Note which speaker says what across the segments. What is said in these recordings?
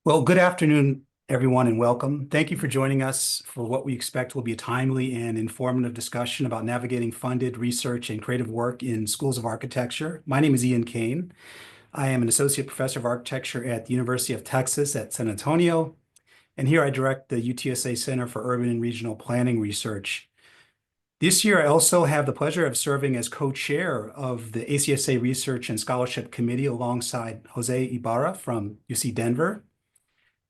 Speaker 1: Well, good afternoon, everyone, and welcome. Thank you for joining us for what we expect will be a timely and informative discussion about navigating funded research and creative work in schools of architecture. My name is Ian Kane. I am an associate professor of architecture at the University of Texas at San Antonio, and here I direct the UTSA Center for Urban and Regional Planning Research. This year, I also have the pleasure of serving as co-chair of the ACSA Research and Scholarship Committee alongside Jose Ibarra from UC Denver.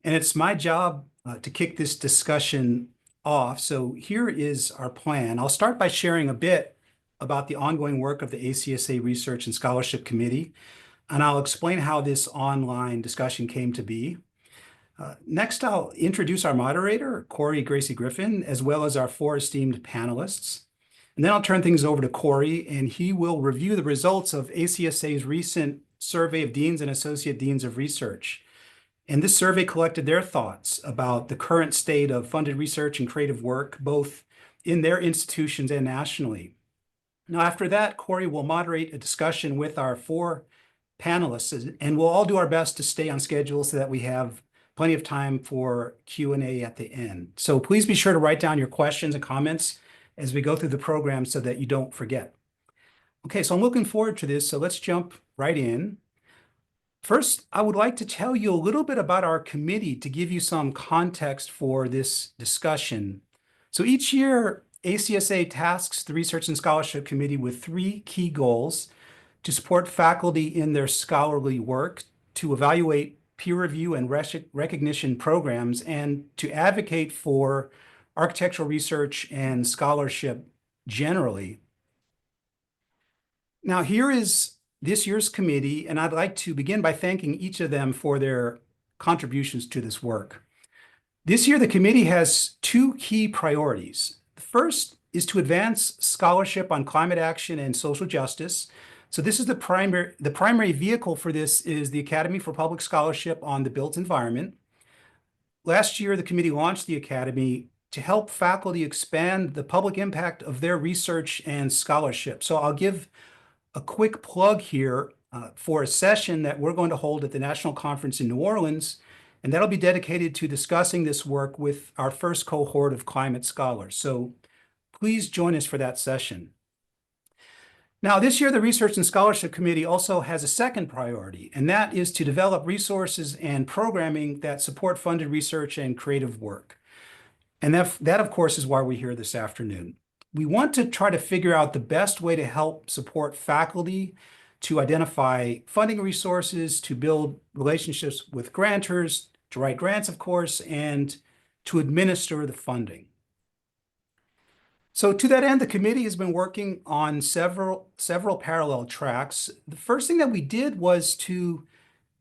Speaker 1: And it's my job to kick this discussion off. So here is our plan. I'll start by sharing a bit about the ongoing work of the ACSA Research and Scholarship Committee, and I'll explain how this online discussion came to be. Next, I'll introduce our moderator, Corey Gracie Griffin, as well as our four esteemed panelists. And then I'll turn things over to Corey, and he will review the results of ACSA's recent survey of deans and associate deans of research. And this survey collected their thoughts about the current state of funded research and creative work, both in their institutions and nationally. Now, after that, Corey will moderate a discussion with our four panelists, and we'll all do our best to stay on schedule so that we have plenty of time for Q&A at the end. So please be sure to write down your questions and comments as we go through the program so that you don't forget. Okay, so I'm looking forward to this, so let's jump right in. First, I would like to tell you a little bit about our committee to give you some context for this discussion. So each year, ACSA tasks the Research and Scholarship Committee with three key goals: to support faculty in their scholarly work, to evaluate peer review and recognition programs, and to advocate for architectural research and scholarship generally. Now, here is this year's committee, and I'd like to begin by thanking each of them for their contributions to this work. This year, the committee has two key priorities. The first is to advance scholarship on climate action and social justice. So this is the primary vehicle for this is the Academy for Public Scholarship on the Built Environment. Last year, the committee launched the Academy to help faculty expand the public impact of their research and scholarship. So I'll give a quick plug here for a session that we're going to hold at the National Conference in New Orleans, and that'll be dedicated to discussing this work with our first cohort of climate scholars. So please join us for that session. Now, this year, the Research and Scholarship Committee also has a second priority, and that is to develop resources and programming that support funded research and creative work. And that, of course, is why we're here this afternoon. We want to try to figure out the best way to help support faculty to identify funding resources, to build relationships with grantors, to write grants, of course, and to administer the funding. So to that end, the committee has been working on several parallel tracks. The first thing that we did was to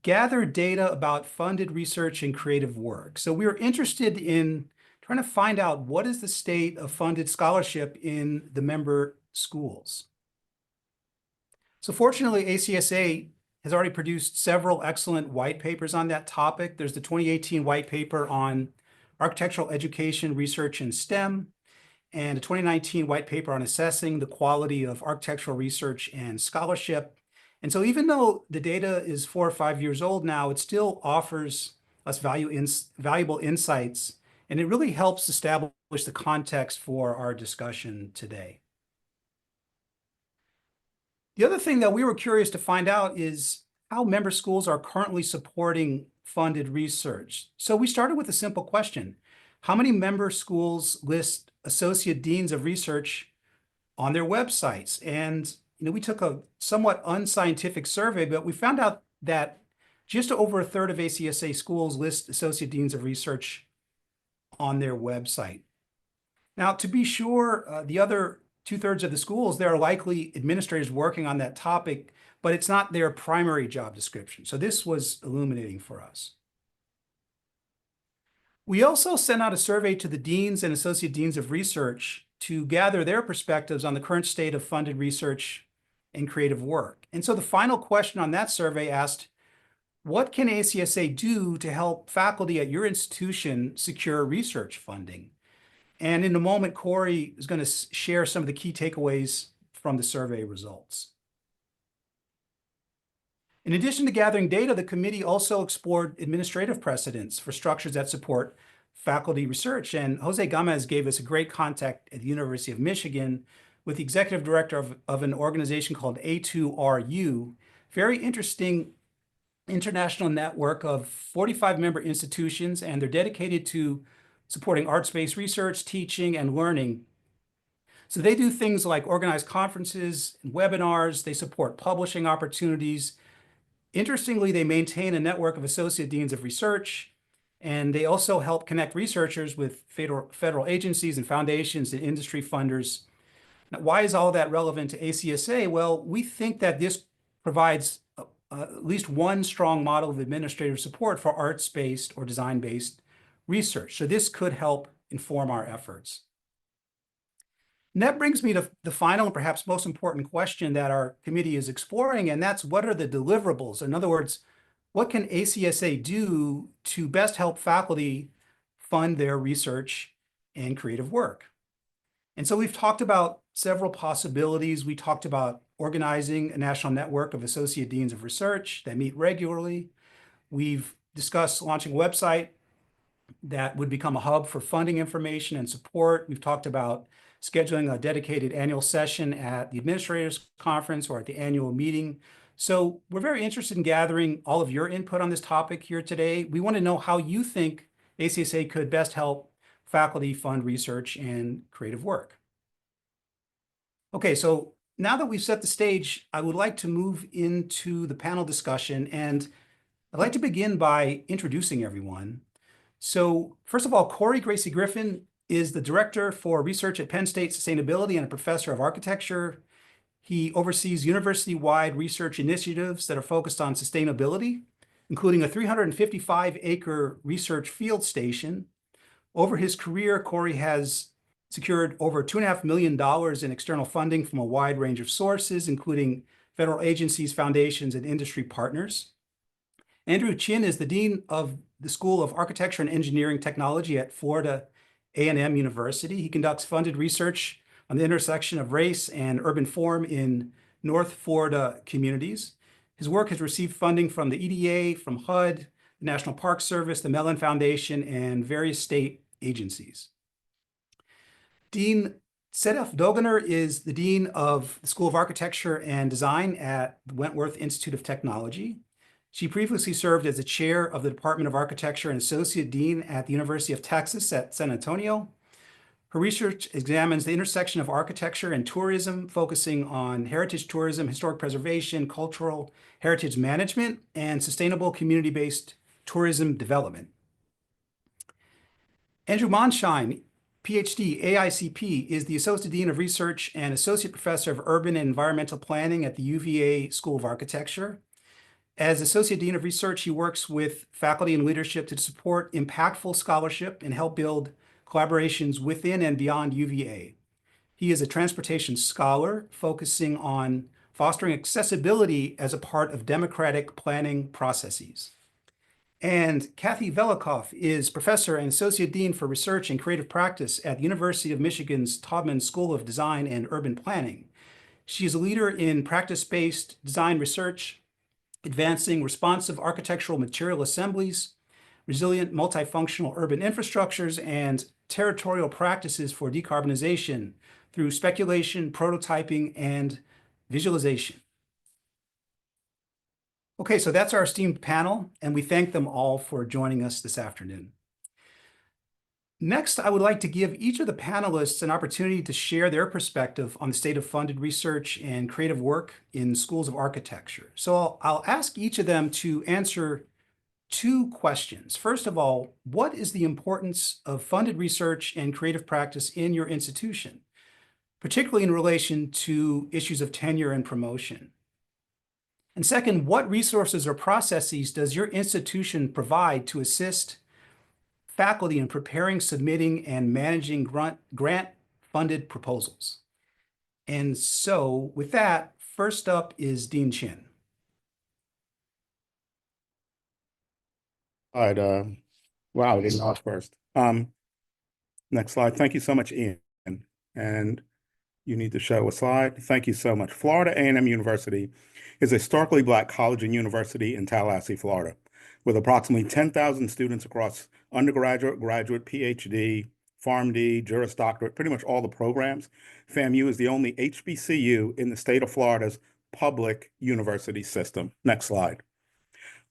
Speaker 1: gather data about funded research and creative work. So we were interested in trying to find out what is the state of funded scholarship in the member schools. So fortunately, ACSA has already produced several excellent white papers on that topic. There's the 2018 white paper on architectural education, research, and STEM, and a 2019 white paper on assessing the quality of architectural research and scholarship. And so even though the data is 4 or 5 years old now, it still offers us valuable insights, and it really helps establish the context for our discussion today. The other thing that we were curious to find out is how member schools are currently supporting funded research. So we started with a simple question: how many member schools list associate deans of research on their websites? And we took a somewhat unscientific survey, but we found out that just over a third of ACSA schools list associate deans of research on their website. Now, to be sure, the other 2/3 of the schools, there are likely administrators working on that topic, but it's not their primary job description. So this was illuminating for us. We also sent out a survey to the deans and associate deans of research to gather their perspectives on the current state of funded research and creative work. And so the final question on that survey asked, what can ACSA do to help faculty at your institution secure research funding? And in a moment, Corey is going to share some of the key takeaways from the survey results. In addition to gathering data, the committee also explored administrative precedents for structures that support faculty research. And Jose Gomez gave us a great contact at the University of Michigan with the executive director of an organization called A2RU, very interesting international network of 45 member institutions, and they're dedicated to supporting arts-based research, teaching, and learning. So they do things like organize conferences and webinars. They support publishing opportunities. Interestingly, they maintain a network of associate deans of research, and they also help connect researchers with federal agencies and foundations and industry funders. Now, why is all that relevant to ACSA? Well, we think that this provides at least one strong model of administrative support for arts-based or design-based research. So this could help inform our efforts. And that brings me to the final and perhaps most important question that our committee is exploring, and that's what are the deliverables? In other words, what can ACSA do to best help faculty fund their research and creative work? And so we've talked about several possibilities. We talked about organizing a national network of associate deans of research that meet regularly. We've discussed launching a website that would become a hub for funding information and support. We've talked about scheduling a dedicated annual session at the administrators conference or at the annual meeting. So we're very interested in gathering all of your input on this topic here today. We want to know how you think ACSA could best help faculty fund research and creative work. Okay, so now that we've set the stage, I would like to move into the panel discussion, and I'd like to begin by introducing everyone. So first of all, Corey Gracie Griffin is the Director for Research at Penn State Sustainability and a Professor of Architecture. He oversees university-wide research initiatives that are focused on sustainability, including a 355-acre research field station. Over his career, Corey has secured over $2.5 million in external funding from a wide range of sources, including federal agencies, foundations, and industry partners. Andrew Chin is the Dean of the School of Architecture and Engineering Technology at Florida A&M University. He conducts funded research on the intersection of race and urban form in North Florida communities. His work has received funding from the EDA, from HUD, the National Park Service, the Mellon Foundation, and various state agencies. Dean Sedef Dogener is the Dean of the School of Architecture and Design at the Wentworth Institute of Technology. She previously served as the chair of the Department of Architecture and associate dean at the University of Texas at San Antonio. Her research examines the intersection of architecture and tourism, focusing on heritage tourism, historic preservation, cultural heritage management, and sustainable community-based tourism development. Andrew Monshine, PhD, AICP, is the Associate Dean of Research and Associate Professor of Urban and Environmental Planning at the UVA School of Architecture. As Associate Dean of Research, he works with faculty and leadership to support impactful scholarship and help build collaborations within and beyond UVA. He is a transportation scholar focusing on fostering accessibility as a part of democratic planning processes. And Kathy Velikoff is Professor and Associate Dean for Research and Creative Practice at the University of Michigan's Taubman School of Design and Urban Planning. She is a leader in practice-based design research, advancing responsive architectural material assemblies, resilient multifunctional urban infrastructures, and territorial practices for decarbonization through speculation, prototyping, and visualization. Okay, so that's our esteemed panel, and we thank them all for joining us this afternoon. Next, I would like to give each of the panelists an opportunity to share their perspective on the state of funded research and creative work in schools of architecture. So I'll ask each of them to answer two questions. First of all, what is the importance of funded research and creative practice in your institution, particularly in relation to issues of tenure and promotion? And second, what resources or processes does your institution provide to assist faculty in preparing, submitting, and managing grant-funded proposals? And so with that, first up is Dean Chin.
Speaker 2: All right. Wow, I didn't ask first. Next slide. Thank you so much, Ian. And You need to show a slide. Thank you so much. Florida A&M University is a historically Black college and university in Tallahassee, Florida, with approximately 10,000 students across undergraduate, graduate, PhD, PharmD, Juris Doctorate, pretty much all the programs. FAMU is the only HBCU in the state of Florida's public university system. Next slide.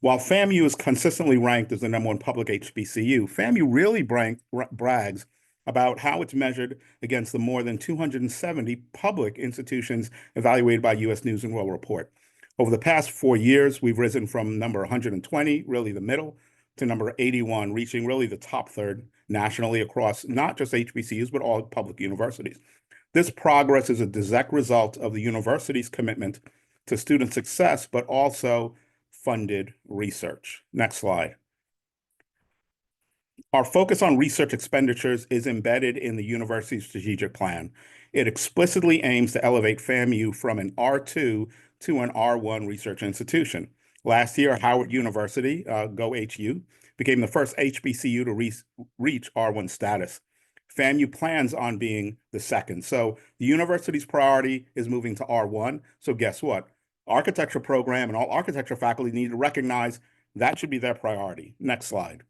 Speaker 2: While FAMU is consistently ranked as the #1 public HBCU, FAMU really brags about how it's measured against the more than 270 public institutions evaluated by U.S. News and World Report. Over the past 4 years, we've risen from number 120, really the middle, to number 81, reaching really the top third nationally across not just HBCUs, but all public universities. This progress is a direct result of the university's commitment to student success, but also funded research. Next slide. Our focus on research expenditures is embedded in the university's strategic plan. It explicitly aims to elevate FAMU from an R2 to an R1 research institution. Last year, Howard University, go HU, became the first HBCU to reach R1 status. FAMU plans on being the second. So the university's priority is moving to R1. So guess what? Architecture program and all architecture faculty need to recognize that should be their priority. Next slide.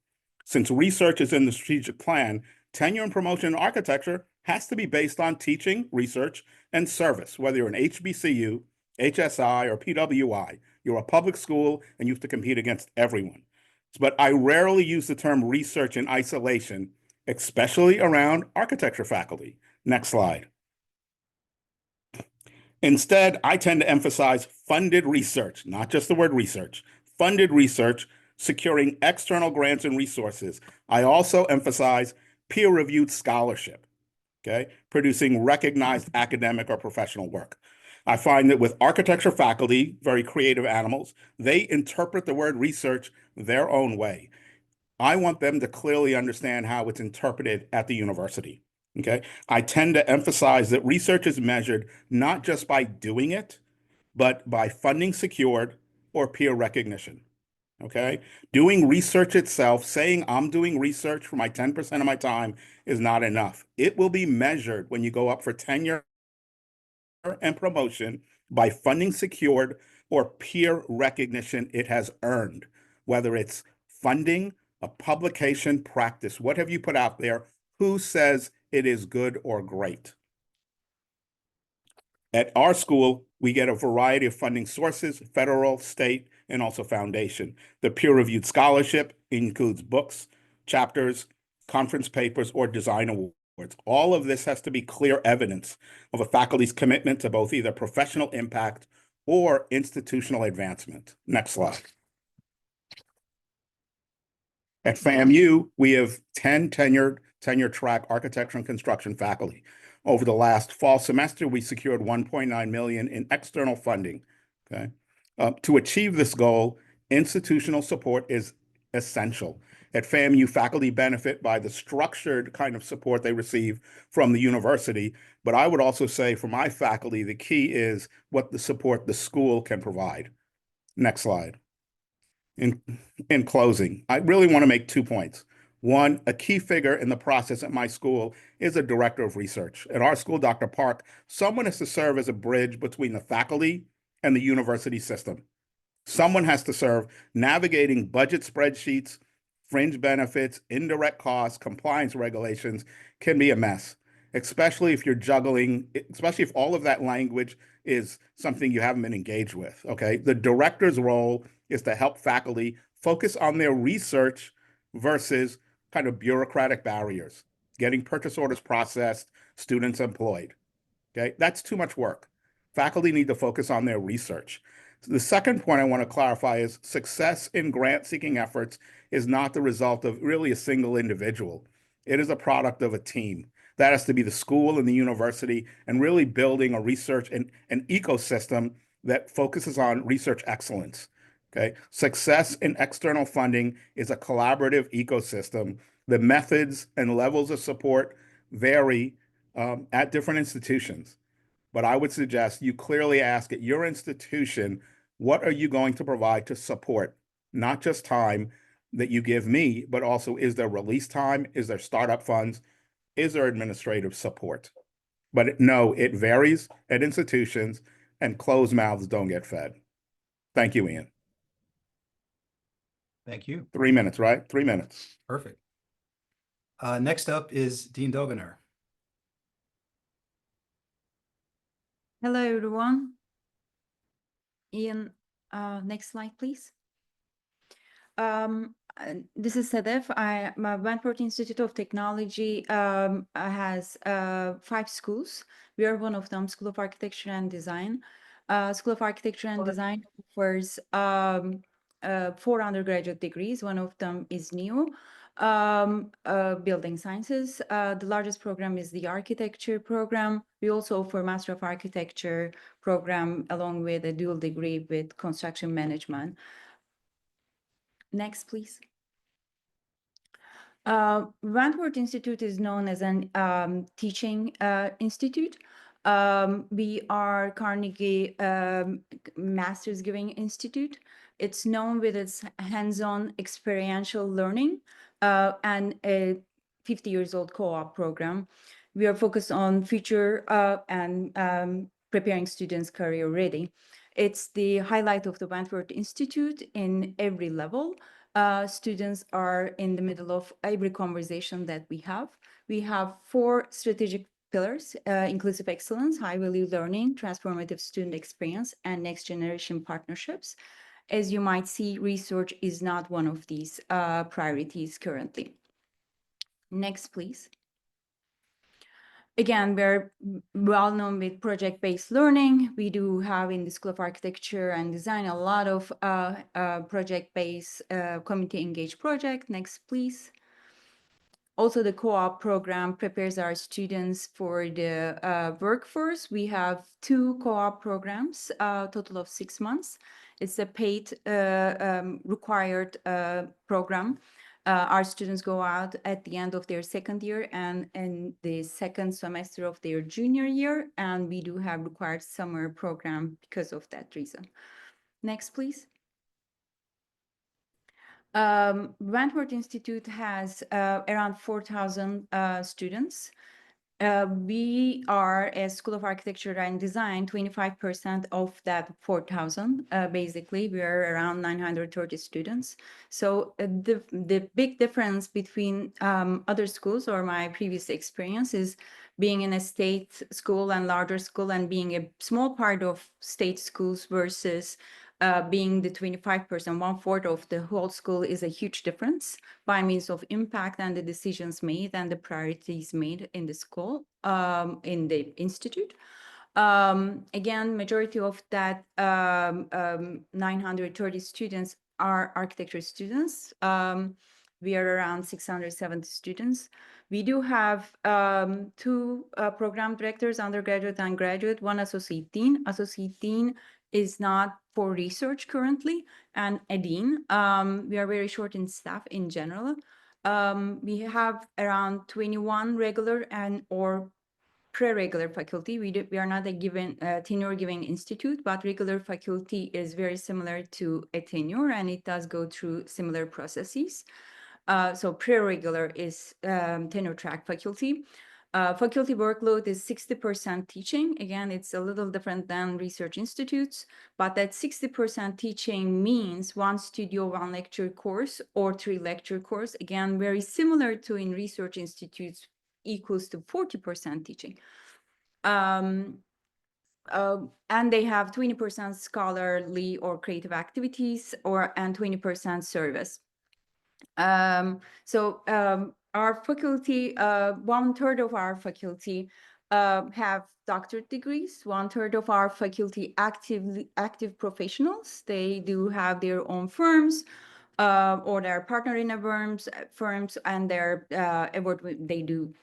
Speaker 2: Since research is in the strategic plan, tenure and promotion in architecture has to be based on teaching, research, and service, whether you're an HBCU, HSI, or PWI. You're a public school and you have to compete against everyone. But I rarely use the term research in isolation, especially around architecture faculty. Next slide. Instead, I tend to emphasize funded research, not just the word research, funded research, securing external grants and resources. I also emphasize peer-reviewed scholarship, okay, producing recognized academic or professional work. I find that with architecture faculty, very creative animals, they interpret the word research their own way. I want them to clearly understand how it's interpreted at the university. Okay, I tend to emphasize that research is measured not just by doing it, but by funding secured or peer recognition. Okay, doing research itself, saying I'm doing research for my 10% of my time is not enough. It will be measured when you go up for tenure and promotion by funding secured or peer recognition it has earned, whether it's funding, a publication, practice. What have you put out there? Who says it is good or great? At our school, we get a variety of funding sources, federal, state, and also foundation. The peer-reviewed scholarship includes books, chapters, conference papers, or design awards. All of this has to be clear evidence of a faculty's commitment to both either professional impact or institutional advancement. Next slide. At FAMU, we have 10 tenure track architecture and construction faculty. Over the last fall semester, we secured $1.9 million in external funding. Okay, to achieve this goal, institutional support is essential. At FAMU, faculty benefit by the structured kind of support they receive from the university. But I would also say for my faculty, the key is what the support the school can provide. Next slide. In closing, I really want to make 2 points. One, a key figure in the process at my school is a director of research. At our school, Dr. Park, someone has to serve as a bridge between the faculty and the university system. Someone has to serve navigating budget spreadsheets, fringe benefits, indirect costs, compliance regulations can be a mess, especially if you're juggling, especially if all of that language is something you haven't been engaged with, okay? The director's role is to help faculty focus on their research versus kind of bureaucratic barriers, getting purchase orders processed, students employed, okay? That's too much work. Faculty need to focus on their research. The second point I want to clarify is success in grant-seeking efforts is not the result of really a single individual. It is a product of a team. That has to be the school and the university and really building a research and an ecosystem that focuses on research excellence. Okay, success in external funding is a collaborative ecosystem. The methods and levels of support vary at different institutions. But I would suggest you clearly ask at your institution, what are you going to provide to support, not just time that you give me, but also is there release time? Is there startup funds? Is there administrative support? But no, it varies at institutions, and closed mouths don't get fed. Thank you, Ian.
Speaker 1: Thank you.
Speaker 2: 3 minutes, right? 3 minutes.
Speaker 1: Perfect. Next up is Dean Dogener.
Speaker 3: Hello, everyone. Ian, next slide, please. This is Sedef. Vanport Institute of Technology has 5 schools. We are one of them, School of Architecture and Design. School of Architecture and Design offers 4 undergraduate degrees. One of them is new, building sciences. The largest program is the architecture program. We also offer Master of Architecture program along with a dual degree with construction management. Next, please. Vanport Institute is known as an teaching institute. We are Carnegie Master's Giving Institute. It's known with its hands-on experiential learning and a 50 years old co-op program. We are focused on future and preparing students career ready. It's the highlight of the Vanport Institute in every level. Students are in the middle of every conversation that we have. We have 4 strategic pillars: inclusive excellence, high value learning, transformative student experience, and next generation partnerships. As you might see, research is not one of these priorities currently. Next, please. Again, we're well known with project-based learning. We do have in the School of Architecture and Design a lot of project-based community engaged project. Next, please. Also, the co-op program prepares our students for the workforce. We have 2 co-op programs, total of 6 months. It's a paid required program. Our students go out at the end of their second year and in the second semester of their junior year, and we do have required summer program because of that reason. Next, please. Vanport Institute has around 4,000 students. We are, as School of Architecture and Design, 25% of that 4,000. Basically, we are around 930 students. So the big difference between other schools or my previous experience is being in a state school and larger school and being a small part of state schools versus being the 25%, 1/4 of the whole school is a huge difference by means of impact and the decisions made and the priorities made in the school, in the institute. Again, majority of that 930 students are architecture students. We are around 670 students. We do have 2 program directors, undergraduate and graduate, 1 associate dean. Associate dean is not for research currently, and a dean. We are very short in staff in general. We have around 21 regular and or pre-regular faculty. We are not a given tenure giving institute, but regular faculty is very similar to a tenure, and it does go through similar processes. So pre-regular is tenure track faculty. Faculty workload is 60% teaching. Again, it's a little different than research institutes, but that 60% teaching means 1 studio, 1 lecture course or 3 lecture course. Again, very similar to in research institutes, equals to 40% teaching. And they have 20% scholarly or creative activities and 20% service. Our faculty, 1/3 of our faculty have doctorate degrees. 1/3 of our faculty active professionals. They do have their own firms or they're partner in a firms, and they're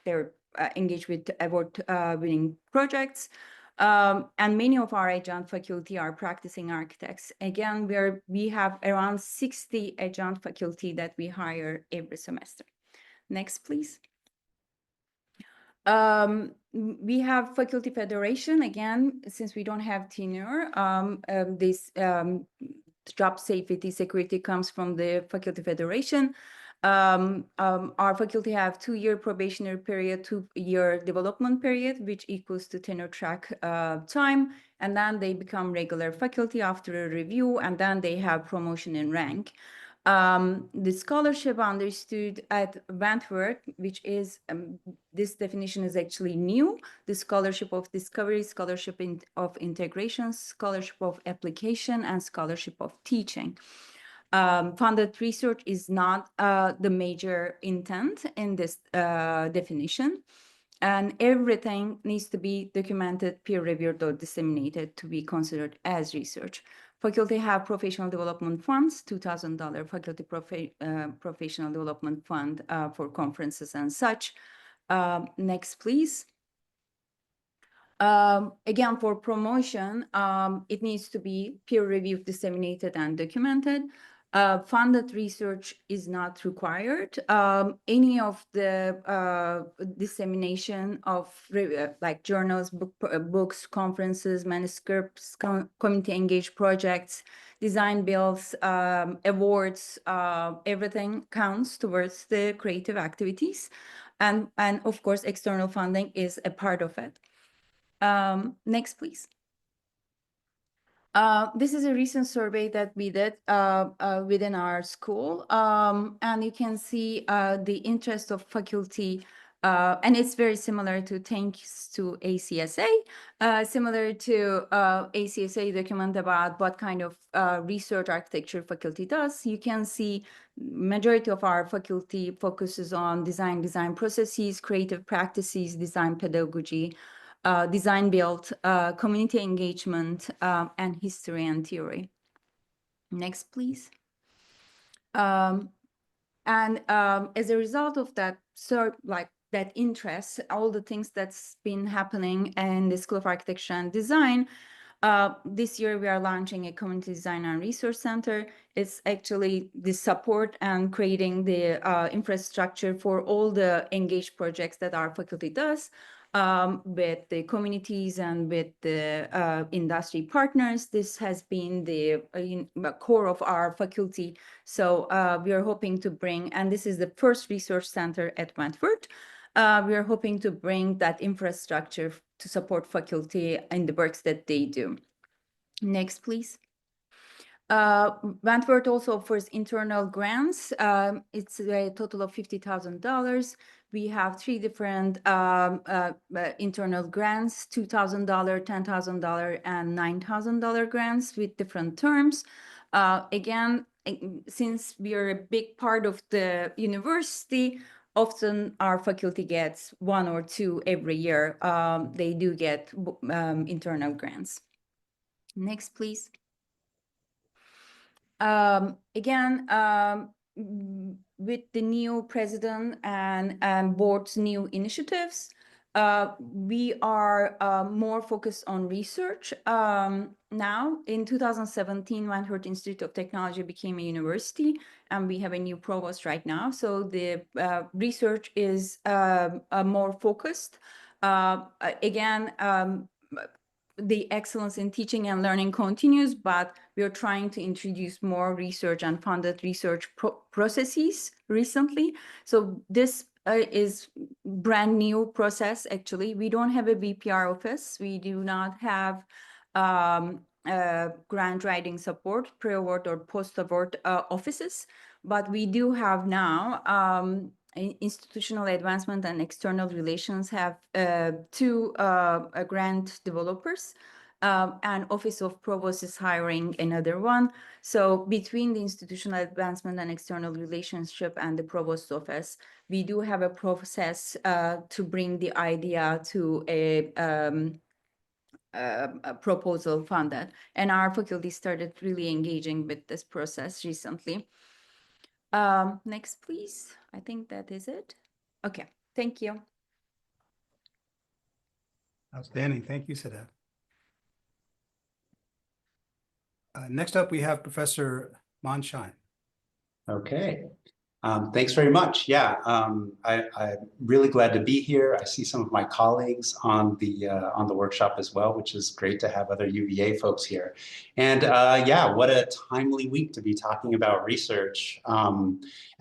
Speaker 3: they're engaged with award winning projects. And many of our adjunct faculty are practicing architects. Again, we have around 60 adjunct faculty that we hire every semester. Next, please. We have faculty federation. Again, since we don't have tenure, this job safety security comes from the faculty federation. Our faculty have 2-year probationary period, 2-year development period, which equals to tenure track time. And then they become regular faculty after a review, and then they have promotion in rank. The scholarship understood at Wentworth, which is, this definition is actually new, the scholarship of discovery, scholarship of integration, scholarship of application, and scholarship of teaching. Funded research is not the major intent in this definition. And everything needs to be documented, peer-reviewed, or disseminated to be considered as research. Faculty have professional development funds, $2,000 faculty professional development fund for conferences and such. Next, please. Again, for promotion, it needs to be peer-reviewed, disseminated, and documented. Funded research is not required. Any of the dissemination of like journals, books, conferences, manuscripts, community engaged projects, design builds, awards, everything counts towards the creative activities. And of course, external funding is a part of it. Next, please. This is a recent survey that we did within our school, and you can see the interest of faculty, and it's very similar to thanks to ACSA, similar to ACSA document about what kind of research architecture faculty does. You can see majority of our faculty focuses on design processes, creative practices, design pedagogy, design build, community engagement, and history and theory. Next, please. And as a result of that, that interest, all the things that's been happening in the School of Architecture and Design, this year we are launching a community design and research center. It's actually the support and creating the infrastructure for all the engaged projects that our faculty does. With the communities and with the industry partners. This has been the core of our faculty. So we are hoping to bring, and this is the first research center at Wentworth. We are hoping to bring that infrastructure to support faculty in the works that they do. Next, please. Wentworth also offers internal grants. It's a total of $50,000. We have 3 different internal grants, $2,000, $10,000, and $9,000 grants with different terms. Again, since we are a big part of the university, often our faculty gets 1 or 2 every year. They do get internal grants. Next, please. Again, with the new president and board's new initiatives, we are more focused on research. Now, in 2017, Wentworth Institute of Technology became a university, and we have a new provost right now. So the research is more focused. Again, the excellence in teaching and learning continues, but we are trying to introduce more research and funded research processes recently. So this is brand new process, actually. We don't have a VPR office. We do not have grant writing support, pre-award or post-award offices, but we do have now institutional advancement and external relations have 2 grant developers, and Office of Provost is hiring another one. So between the institutional advancement and external relationship and the provost office, we do have a process to bring the idea to a proposal funded. And our faculty started really engaging with this process recently. Next, please. I think that is it. Okay, thank you.
Speaker 1: Outstanding. Thank you, Sadaf. Next up, we have Professor Manshine.
Speaker 4: Okay. Thanks very much. Yeah, I'm really glad to be here. I see some of my colleagues on the workshop as well, which is great to have other UVA folks here. And yeah, what a timely week to be talking about research.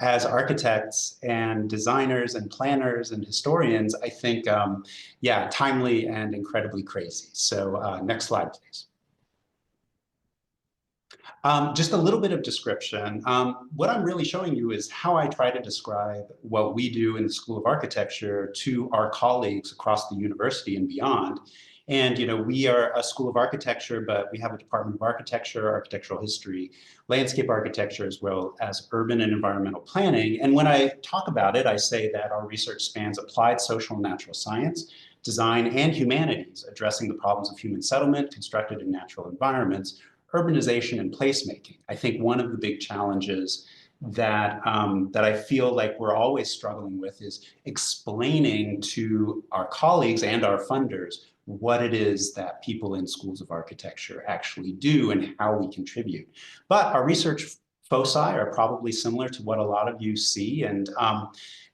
Speaker 4: As architects and designers and planners and historians, I think, yeah, timely and incredibly crazy. So next slide, please. Just a little bit of description. What I'm really showing you is how I try to describe what we do in the School of Architecture to our colleagues across the university and beyond. And, you know, we are a School of Architecture, but we have a Department of Architecture, Architectural History, Landscape Architecture, as well as Urban and Environmental Planning. And when I talk about it, I say that our research spans applied social and natural science, design, and humanities, addressing the problems of human settlement, constructed in natural environments, urbanization and placemaking. I think one of the big challenges that I feel like we're always struggling with is explaining to our colleagues and our funders what it is that people in schools of architecture actually do and how we contribute. But our research foci are probably similar to what a lot of you see. And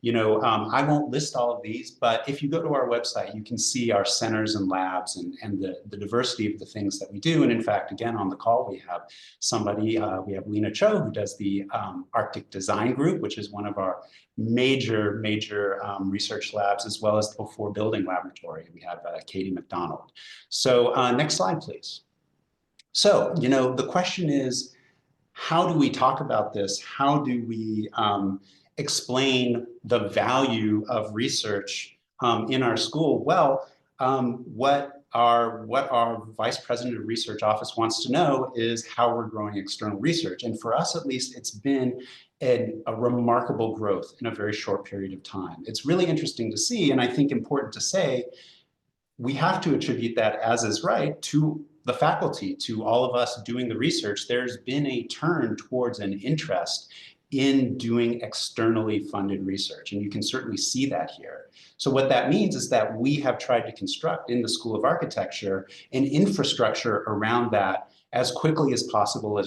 Speaker 4: you know, I won't list all of these, but if you go to our website, you can see our centers and labs and the diversity of the things that we do. And in fact, again, on the call, we have somebody, we have Lena Cho, who does the Arctic Design Group, which is one of our major research labs, as well as the Before Building Laboratory. We have Katie McDonald. So next slide, please. So, you know, the question is, how do we talk about this? How do we explain the value of research in our school? Well, what our Vice President of Research Office wants to know is how we're growing external research. And for us, at least, it's been a remarkable growth in a very short period of time. It's really interesting to see, and I think important to say, we have to attribute that, as is right, to the faculty, to all of us doing the research. There's been a turn towards an interest in doing externally funded research, and you can certainly see that here. So what that means is that we have tried to construct in the School of Architecture an infrastructure around that as quickly as possible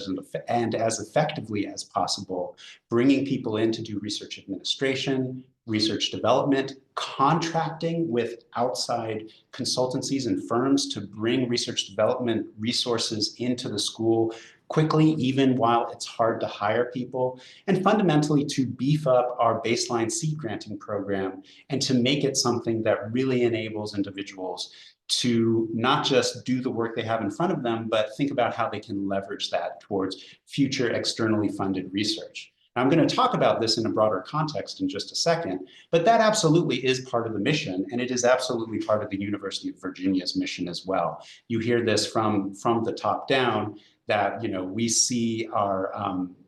Speaker 4: and as effectively as possible, bringing people in to do research administration, research development, contracting with outside consultancies and firms to bring research development resources into the school quickly, even while it's hard to hire people, and fundamentally to beef up our baseline seed granting program and to make it something that really enables individuals to not just do the work they have in front of them, but think about how they can leverage that towards future externally funded research. I'm going to talk about this in a broader context in just a second, but that absolutely is part of the mission, and it is absolutely part of the University of Virginia's mission as well. You hear this from the top down, that, you know, we see our,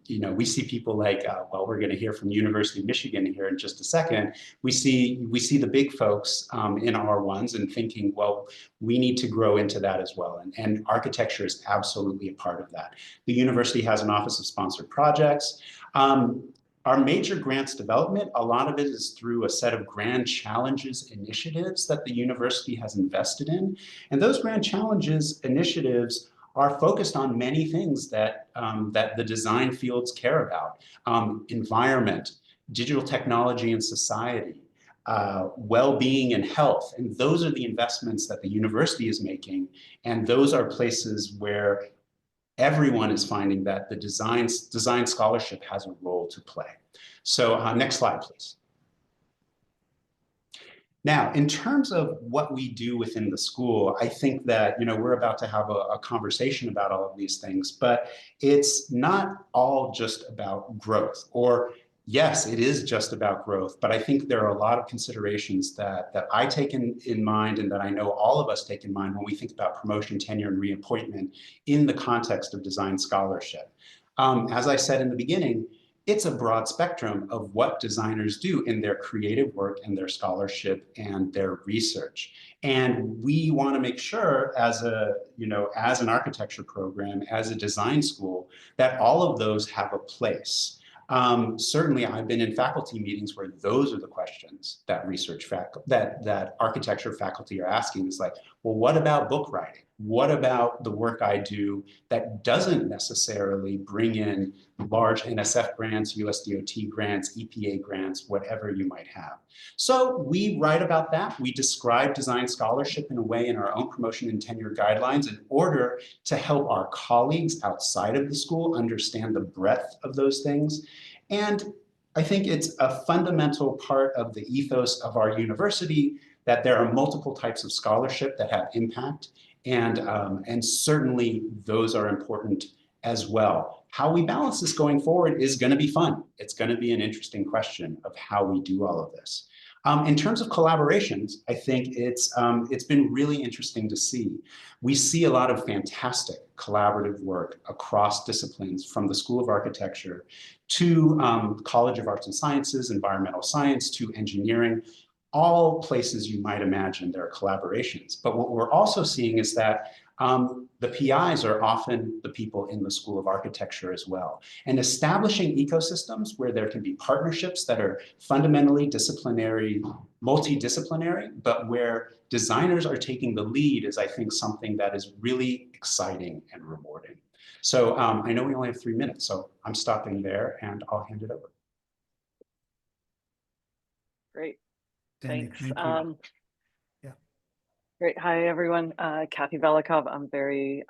Speaker 4: you know, we see people like, well, we're going to hear from University of Michigan here in just a second. We see the big folks in R1s and thinking, well, we need to grow into that as well. And architecture is absolutely a part of that. The university has an Office of Sponsored Projects. Our major grants development, a lot of it is through a set of Grand Challenges initiatives that the university has invested in. And those Grand Challenges initiatives are focused on many things that, that the design fields care about. Environment, digital technology and society, well-being and health. And those are the investments that the university is making. And those are places where everyone is finding that the design scholarship has a role to play. So next slide, please. Now, in terms of what we do within the school, I think that, you know, we're about to have a conversation about all of these things, but it's not all just about growth. Or yes, it is just about growth, but I think there are a lot of considerations that I take in mind, and that I know all of us take in mind when we think about promotion, tenure, and reappointment in the context of design scholarship. As I said in the beginning, it's a broad spectrum of what designers do in their creative work and their scholarship and their research. And we want to make sure, as an architecture program, as a design school, that all of those have a place. Certainly, I've been in faculty meetings where those are the questions that that architecture faculty are asking. Is like, well, what about book writing? What about the work I do that doesn't necessarily bring in large NSF grants, USDOT grants, EPA grants, whatever you might have? So we write about that. We describe design scholarship in a way in our own promotion and tenure guidelines in order to help our colleagues outside of the school understand the breadth of those things. And I think it's a fundamental part of the ethos of our university that there are multiple types of scholarship that have impact. And certainly those are important as well. How we balance this going forward is going to be fun. It's going to be an interesting question of how we do all of this. In terms of collaborations, I think it's been really interesting to see. We see a lot of fantastic collaborative work across disciplines, from the School of Architecture to College of Arts and Sciences, environmental science, to engineering. All places you might imagine there are collaborations. But what we're also seeing is that the PIs are often the people in the School of Architecture as well. And establishing ecosystems where there can be partnerships that are fundamentally disciplinary, multidisciplinary, but where designers are taking the lead is, I think, something that is really exciting and rewarding. So I know we only have 3 minutes, so I'm stopping there and I'll hand it over.
Speaker 5: Great.
Speaker 1: Danny,
Speaker 5: Thanks.
Speaker 1: thank you. Yeah.
Speaker 5: Great. Hi, everyone. Kathy Velikov. I'm very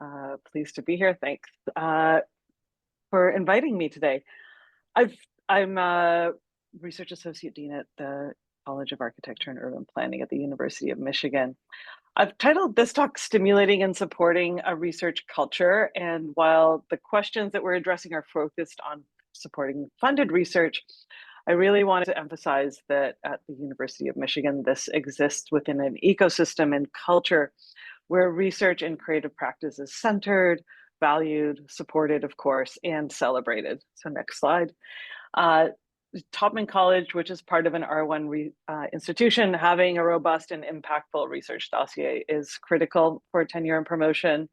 Speaker 5: pleased to be here. Thanks for inviting me today. I'm a research associate dean at the College of Architecture and Urban Planning at the University of Michigan. I've titled this talk "Stimulating and Supporting a Research Culture." And while the questions that we're addressing are focused on supporting funded research, I really wanted to emphasize that at the University of Michigan, this exists within an ecosystem and culture where research and creative practice is centered, valued, supported, of course, and celebrated. So next slide. Topman College, which is part of an R1 institution, having a robust and impactful research dossier is critical for tenure and promotion.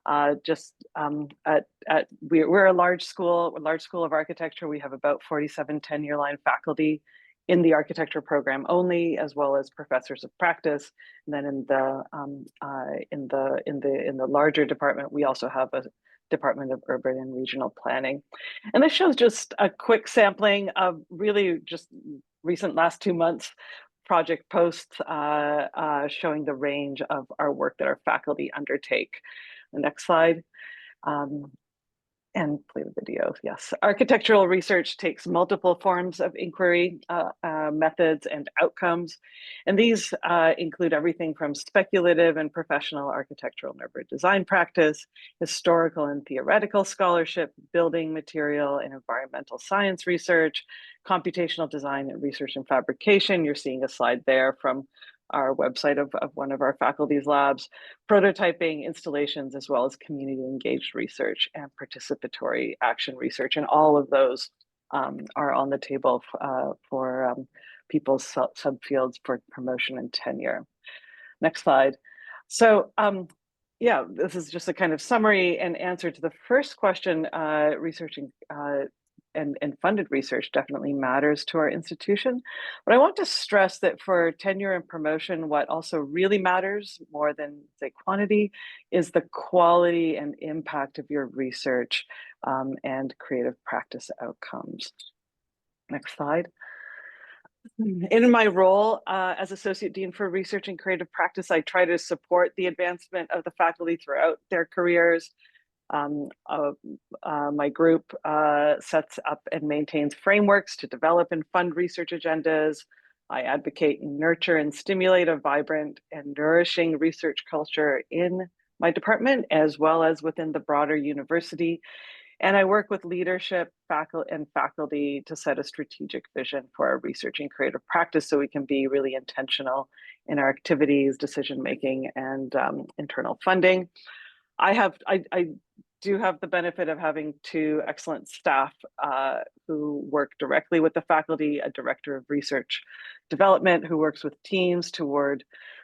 Speaker 5: We're a large school of architecture. We have about 47 tenure line faculty in the architecture program only, as well as professors of practice. And then in the larger department, we also have a Department of Urban and Regional Planning. And this shows just a quick sampling of really just recent last 2 months project posts showing the range of our work that our faculty undertake. The next slide. And play the video, yes. Architectural research takes multiple forms of inquiry, methods, and outcomes. And these include everything from speculative and professional architectural and urban design practice, historical and theoretical scholarship, building material and environmental science research, computational design and research and fabrication. You're seeing a slide there from our website of one of our faculty's labs, prototyping, installations, as well as community engaged research and participatory action research. And all of those are on the table for people's subfields for promotion and tenure. Next slide. So yeah, this is just a kind of summary and answer to the first question. Researching and funded research definitely matters to our institution. But I want to stress that for tenure and promotion, what also really matters more than, say, quantity is the quality and impact of your research and creative practice outcomes. Next slide. In my role as Associate Dean for Research and Creative Practice, I try to support the advancement of the faculty throughout their careers. My group sets up and maintains frameworks to develop and fund research agendas. I advocate and nurture and stimulate a vibrant and nourishing research culture in my department, as well as within the broader university. And I work with leadership, faculty to set a strategic vision for our research and creative practice so we can be really intentional in our activities, decision-making, and internal funding. I do have the benefit of having 2 excellent staff who work directly with the faculty, a director of research development who works with teams toward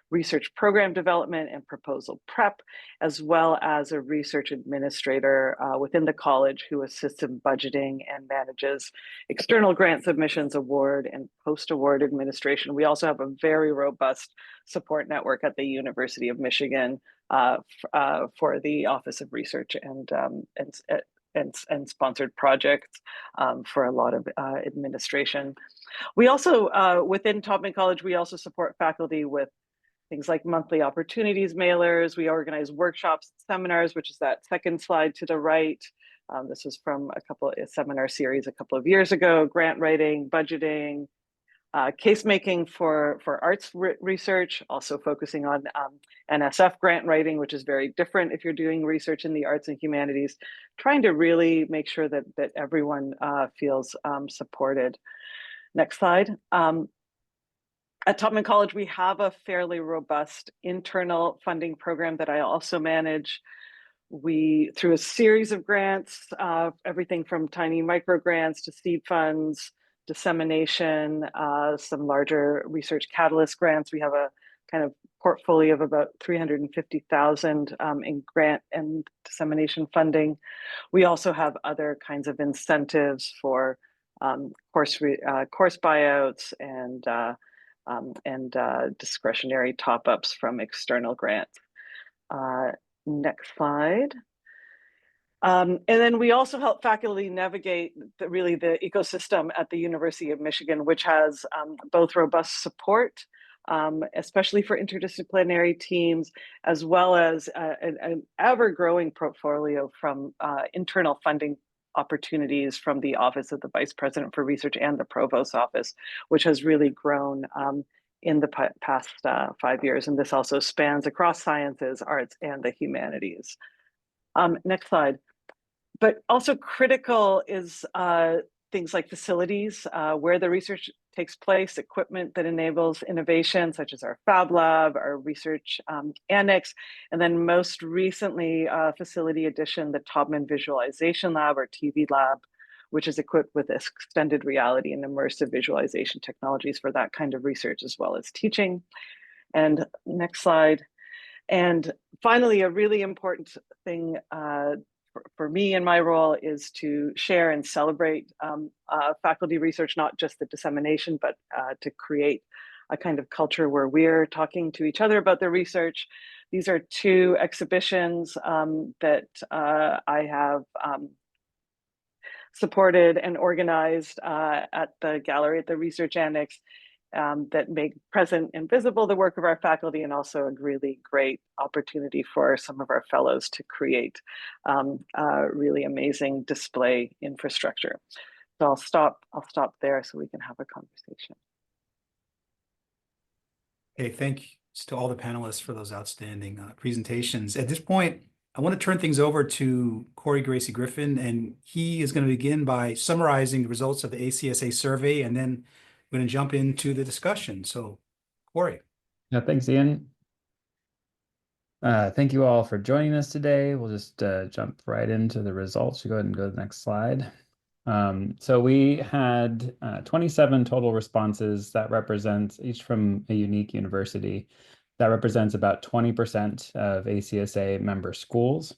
Speaker 5: research program development and proposal prep, as well as a research administrator within the college who assists in budgeting and manages external grant submissions, award, and post-award administration. We also have a very robust support network at the University of Michigan for the Office of Research and sponsored projects for a lot of administration. We also, within Taubman College, we also support faculty with things like monthly opportunities mailers. We organize workshops, seminars, which is that second slide to the right. This was from a seminar series a couple of years ago, grant writing, budgeting, case making for arts research, also focusing on NSF grant writing, which is very different if you're doing research in the arts and humanities, trying to really make sure that everyone feels supported. Next slide. At Taubman College, we have a fairly robust internal funding program that I also manage. We, through a series of grants, everything from tiny micro grants to seed funds, dissemination, some larger research catalyst grants. We have a kind of portfolio of about 350,000 in grant and dissemination funding. We also have other kinds of incentives for course buyouts and discretionary top-ups from external grants. Next slide. And then we also help faculty navigate the ecosystem at the University of Michigan, which has both robust support, especially for interdisciplinary teams, as well as an ever-growing portfolio from internal funding opportunities from the Office of the Vice President for Research and the Provost's Office, which has really grown in the past 5 years. And this also spans across sciences, arts, and the humanities. Next slide. But also critical is things like facilities, where the research takes place, equipment that enables innovation, such as our Fab Lab, our research annex, and then most recently, facility addition, the Taubman Visualization Lab or TV Lab, which is equipped with extended reality and immersive visualization technologies for that kind of research, as well as teaching. And next slide. And finally, a really important thing for me in my role is to share and celebrate faculty research, not just the dissemination, but to create a kind of culture where we're talking to each other about the research. These are 2 exhibitions that I have supported and organized at the gallery at the Research Annex that make present and visible the work of our faculty, and also a really great opportunity for some of our fellows to create really amazing display infrastructure. So I'll stop there so we can have a conversation.
Speaker 1: Hey, thanks to all the panelists for those outstanding presentations. At this point, I want to turn things over to Corey Gracie Griffin, and he is going to begin by summarizing the results of the ACSA survey, and then we're going to jump into the discussion. So, Corey.
Speaker 6: Yeah, thanks, Ian. Thank you all for joining us today. We'll just jump right into the results. You go ahead and go to the next slide. So we had 27 total responses that represents each from a unique university. That represents about 20% of ACSA member schools.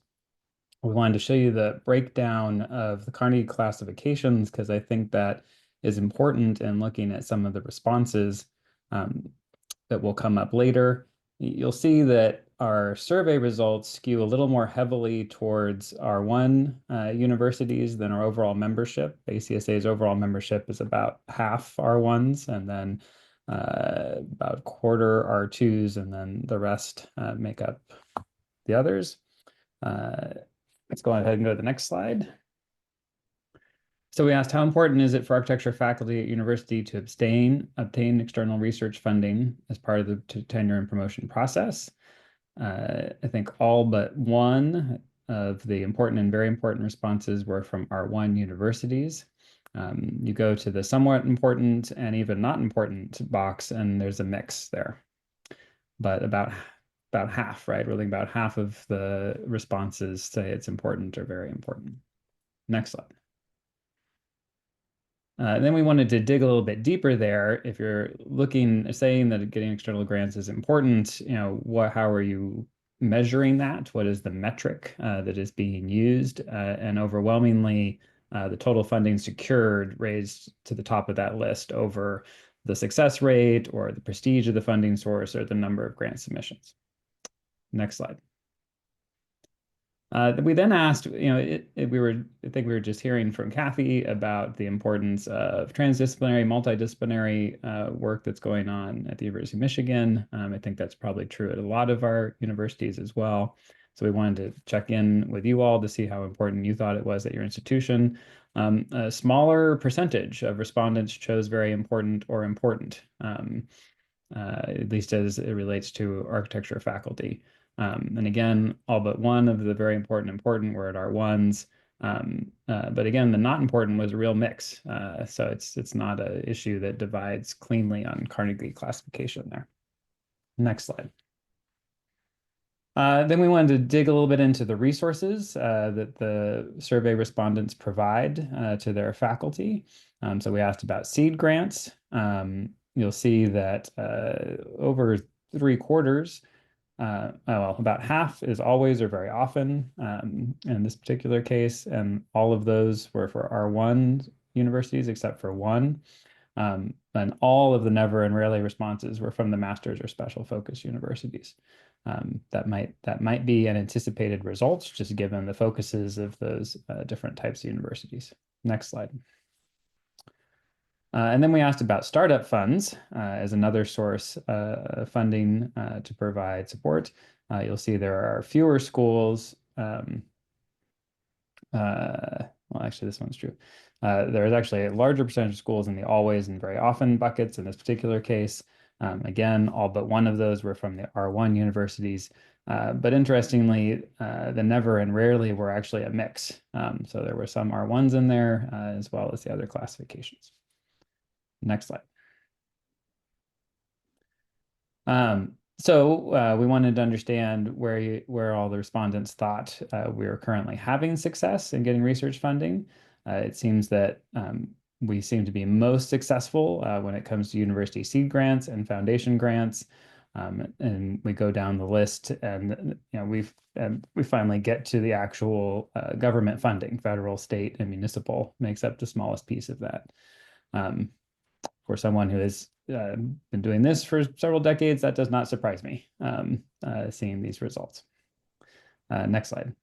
Speaker 6: We wanted to show you the breakdown of the Carnegie classifications because I think that is important in looking at some of the responses that will come up later. You'll see that our survey results skew a little more heavily towards R1 universities than our overall membership. ACSA's overall membership is about half R1s, and then about a quarter R2s, and then the rest make up the others. Let's go ahead and go to the next slide. So we asked, how important is it for architecture faculty at university to obtain external research funding as part of the tenure and promotion process? I think all but one of the important and very important responses were from R1 universities. You go to the somewhat important and even not important box, and there's a mix there. But about half, right? Really about half of the responses say it's important or very important. Next slide. Then we wanted to dig a little bit deeper there. If you're saying that getting external grants is important, how are you measuring that? What is the metric that is being used? And overwhelmingly, the total funding secured raised to the top of that list over the success rate or the prestige of the funding source or the number of grant submissions. Next slide. We then asked, I think we were just hearing from Kathy about the importance of transdisciplinary, multidisciplinary work that's going on at the University of Michigan. I think that's probably true at a lot of our universities as well. So we wanted to check in with you all to see how important you thought it was at your institution. A smaller percentage of respondents chose very important or important, at least as it relates to architecture faculty. And again, all but one of the very important were at our ones. But again, the not important was a real mix. So it's not an issue that divides cleanly on Carnegie classification there. Next slide. Then we wanted to dig a little bit into the resources that the survey respondents provide to their faculty. So we asked about seed grants. You'll see that over 3/4, well, about half is always or very often in this particular case, and all of those were for R1 universities except for one. And all of the never and rarely responses were from the master's or special focus universities. That might be an anticipated result, just given the focuses of those different types of universities. Next slide. And then we asked about startup funds as another source of funding to provide support. You'll see there are fewer schools. Well, actually, this one's true. There is actually a larger percentage of schools in the always and very often buckets in this particular case. Again, all but one of those were from the R1 universities. But interestingly, the never and rarely were actually a mix. So there were some R1s in there as well as the other classifications. Next slide. So we wanted to understand where all the respondents thought we are currently having success in getting research funding. It seems that we seem to be most successful when it comes to university seed grants and foundation grants. And we go down the list, and we finally get to the actual government funding. Federal, state, and municipal makes up the smallest piece of that. For someone who has been doing this for several decades, that does not surprise me, seeing these results. Next slide.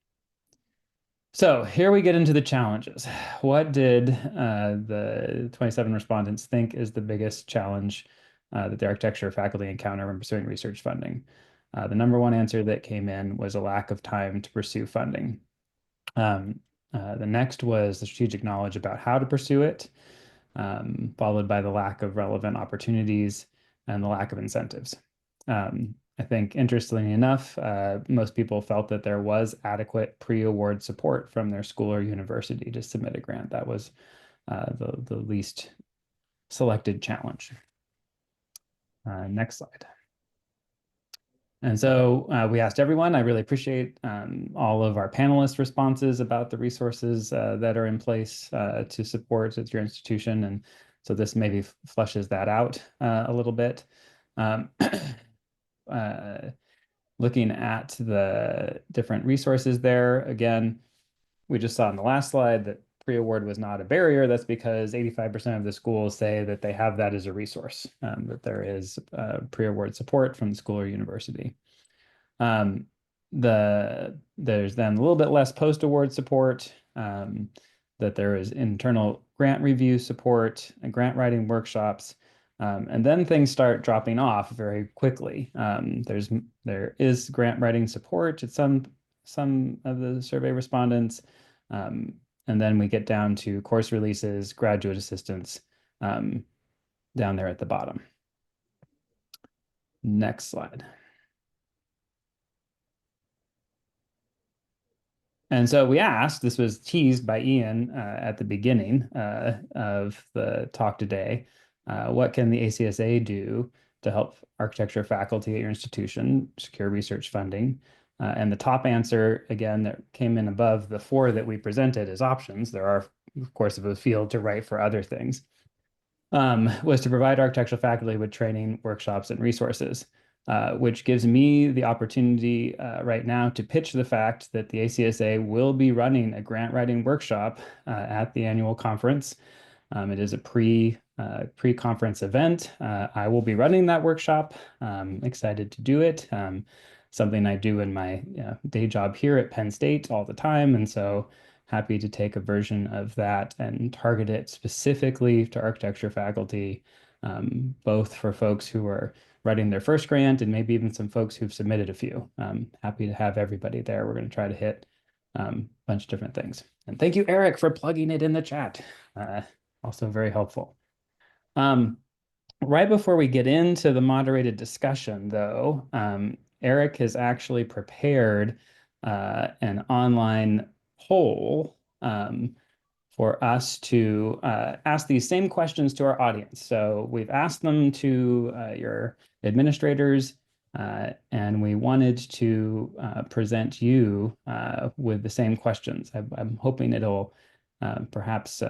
Speaker 6: So here we get into the challenges. What did the 27 respondents think is the biggest challenge that the architecture faculty encounter when pursuing research funding? The number one answer that came in was a lack of time to pursue funding. The next was the strategic knowledge about how to pursue it, followed by the lack of relevant opportunities and the lack of incentives. I think, interestingly enough, most people felt that there was adequate pre-award support from their school or university to submit a grant. That was the least selected challenge. Next slide. And so we asked everyone. I really appreciate all of our panelists' responses about the resources that are in place to support at your institution. And so this maybe fleshes that out a little bit. Looking at the different resources there, again, we just saw in the last slide that pre-award was not a barrier. That's because 85% of the schools say that they have that as a resource, that there is pre-award support from the school or university. There's then a little bit less post-award support, that there is internal grant review support and grant writing workshops. And then things start dropping off very quickly. There is grant writing support at some of the survey respondents. And then we get down to course releases, graduate assistance, down there at the bottom. Next slide. And so we asked, this was teased by Ian at the beginning of the talk today, what can the ACSA do to help architecture faculty at your institution secure research funding? And the top answer, again, that came in above the 4 that we presented as options. There are of course, of a field to write for other things, was to provide architectural faculty with training, workshops, and resources, which gives me the opportunity right now to pitch the fact that the ACSA will be running a grant writing workshop at the annual conference. It is a pre-conference event. I will be running that workshop. Excited to do it. Something I do in my day job here at Penn State all the time. And so happy to take a version of that and target it specifically to architecture faculty, both for folks who are writing their first grant and maybe even some folks who've submitted a few. Happy to have everybody there. We're going to try to hit a bunch of different things. And thank you, Eric, for plugging it in the chat. Also very helpful. Right before we get into the moderated discussion, though, Eric has actually prepared an online poll for us to ask these same questions to our audience. So we've asked them to your administrators, and we wanted to present you with the same questions. I'm hoping it'll perhaps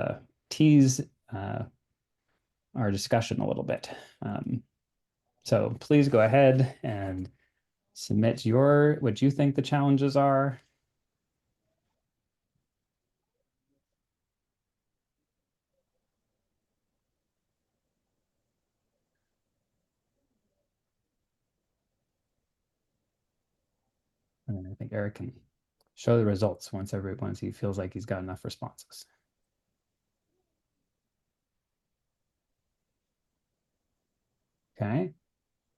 Speaker 6: tease our discussion a little bit. So please go ahead and submit what you think the challenges are. And then I think Eric can show the results once he feels like he's got enough responses. Okay.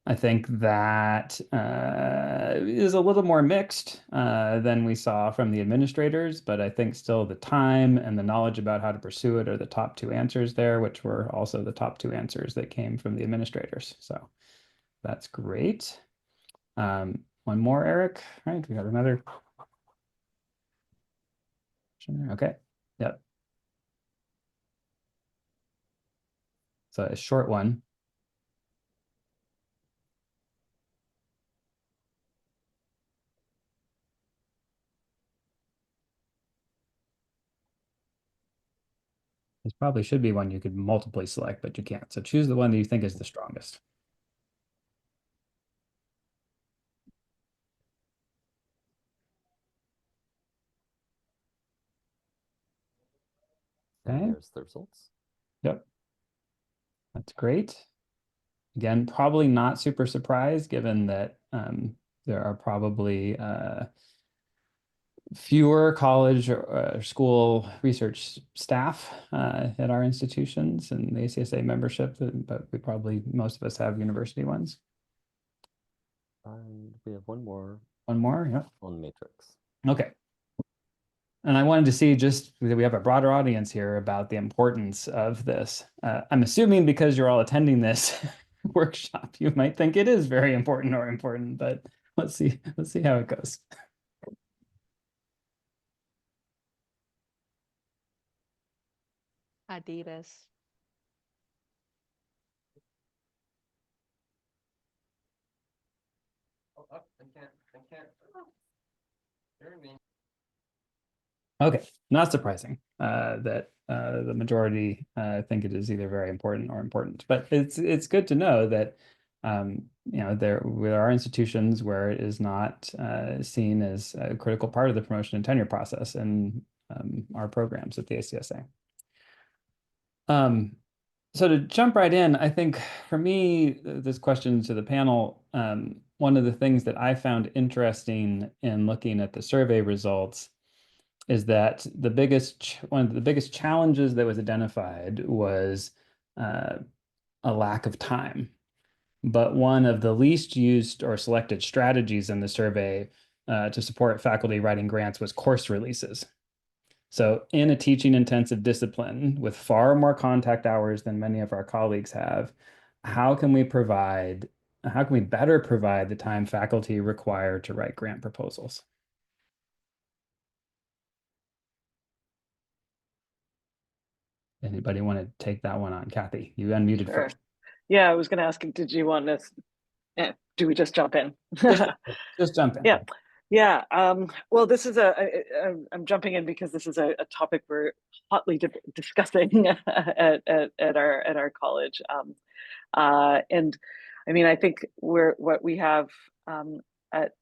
Speaker 6: I think that is a little more mixed than we saw from the administrators, but I think still the time and the knowledge about how to pursue it are the top two answers there, which were also the top two answers that came from the administrators. So that's great. One more, Eric. All right, we got another. Okay, yep. So a short one. This probably should be one you could multiply select, but you can't. So choose the one that you think is the strongest. Okay.
Speaker 7: There's the results.
Speaker 6: Yep. That's great. Again, probably not super surprised given that there are probably fewer college or school research staff at our institutions and the ACSA membership, but most of us have university ones.
Speaker 7: And we have one more.
Speaker 6: One more, yeah.
Speaker 7: On the matrix.
Speaker 6: Okay. And I wanted to see just that we have a broader audience here about the importance of this. I'm assuming because you're all attending this workshop, you might think it is very important or important, but let's see how it goes.
Speaker 8: Adidas.
Speaker 7: Oh, I can't. Hear me.
Speaker 6: Okay, not surprising that the majority think it is either very important or important, but it's good to know that there are institutions where it is not seen as a critical part of the promotion and tenure process in our programs at the ACSA. So to jump right in, I think for me, this question to the panel, one of the things that I found interesting in looking at the survey results is that one of the biggest challenges that was identified was a lack of time. But one of the least used or selected strategies in the survey to support faculty writing grants was course releases. So in a teaching intensive discipline with far more contact hours than many of our colleagues have, how can we better provide the time faculty require to write grant proposals? Anybody want to take that one on? Kathy, you unmuted
Speaker 5: Sure.
Speaker 6: first.
Speaker 5: Yeah, I was going to ask, did you want us? Do we just jump in?
Speaker 6: Just jump in.
Speaker 5: Yeah. Yeah, well, this is I'm jumping in because this is a topic we're hotly discussing at our college. And I mean, I think what we have at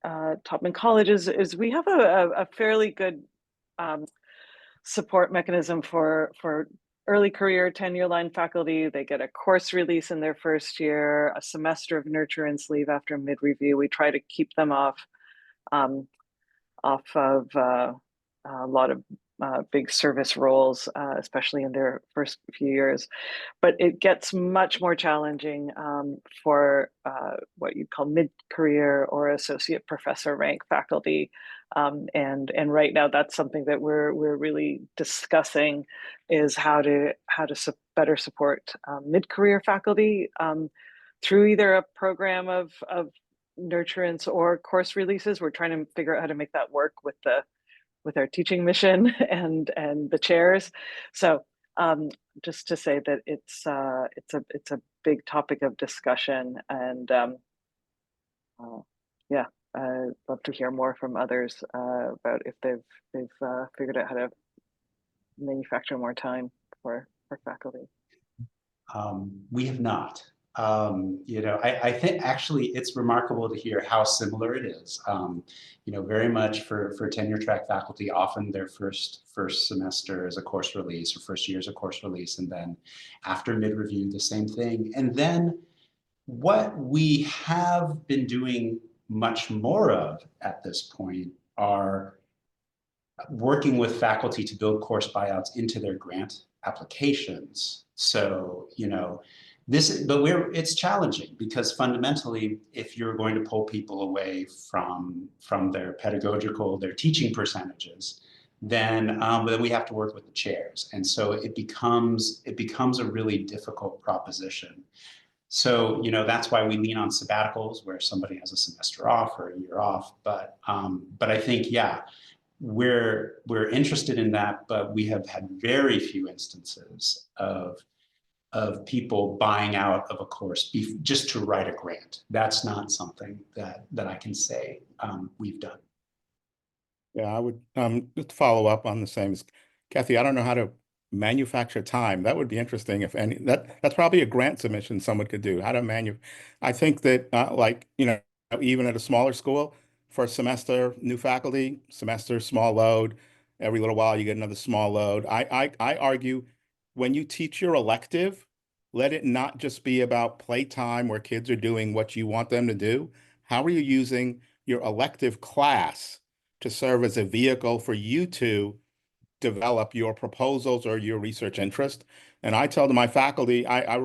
Speaker 5: Topman College is we have a fairly good support mechanism for early career tenure line faculty. They get a course release in their first year, a semester of nurturance leave after mid-review. We try to keep them off of a lot of big service roles, especially in their first few years. But it gets much more challenging for what you'd call mid-career or associate professor rank faculty. And right now, that's something that we're really discussing, is how to better support mid-career faculty through either a program of nurturance or course releases. We're trying to figure out how to make that work with our teaching mission and the chairs. So just to say that it's a big topic of discussion, and yeah, I'd love to hear more from others about if they've figured out how to manufacture more time for faculty.
Speaker 4: We have not. You know, I think actually it's remarkable to hear how similar it is. You know, very much for tenure track faculty, often their first semester is a course release, or first year is a course release, and then after mid-review, the same thing. And then what we have been doing much more of at this point are working with faculty to build course buyouts into their grant applications. So, you know, it's challenging, because fundamentally, if you're going to pull people away from their pedagogical, their teaching percentages, then we have to work with the chairs. And so it becomes a really difficult proposition. So, you know, that's why we lean on sabbaticals, where somebody has a semester off or a year off. But I think, yeah, we're interested in that, but we have had very few instances of people buying out of a course just to write a grant. That's not something that I can say we've done.
Speaker 2: Yeah, I would just follow up on the same as Kathy. I don't know how to manufacture time. That would be interesting. If any, that's probably a grant submission someone could do. How to I think that like, you know, even at a smaller school, first semester, new faculty, semester, small load. Every little while you get another small load. I argue, when you teach your elective, let it not just be about playtime where kids are doing what you want them to do. How are you using your elective class to serve as a vehicle for you to develop your proposals or your research interest? And I tell to my faculty, I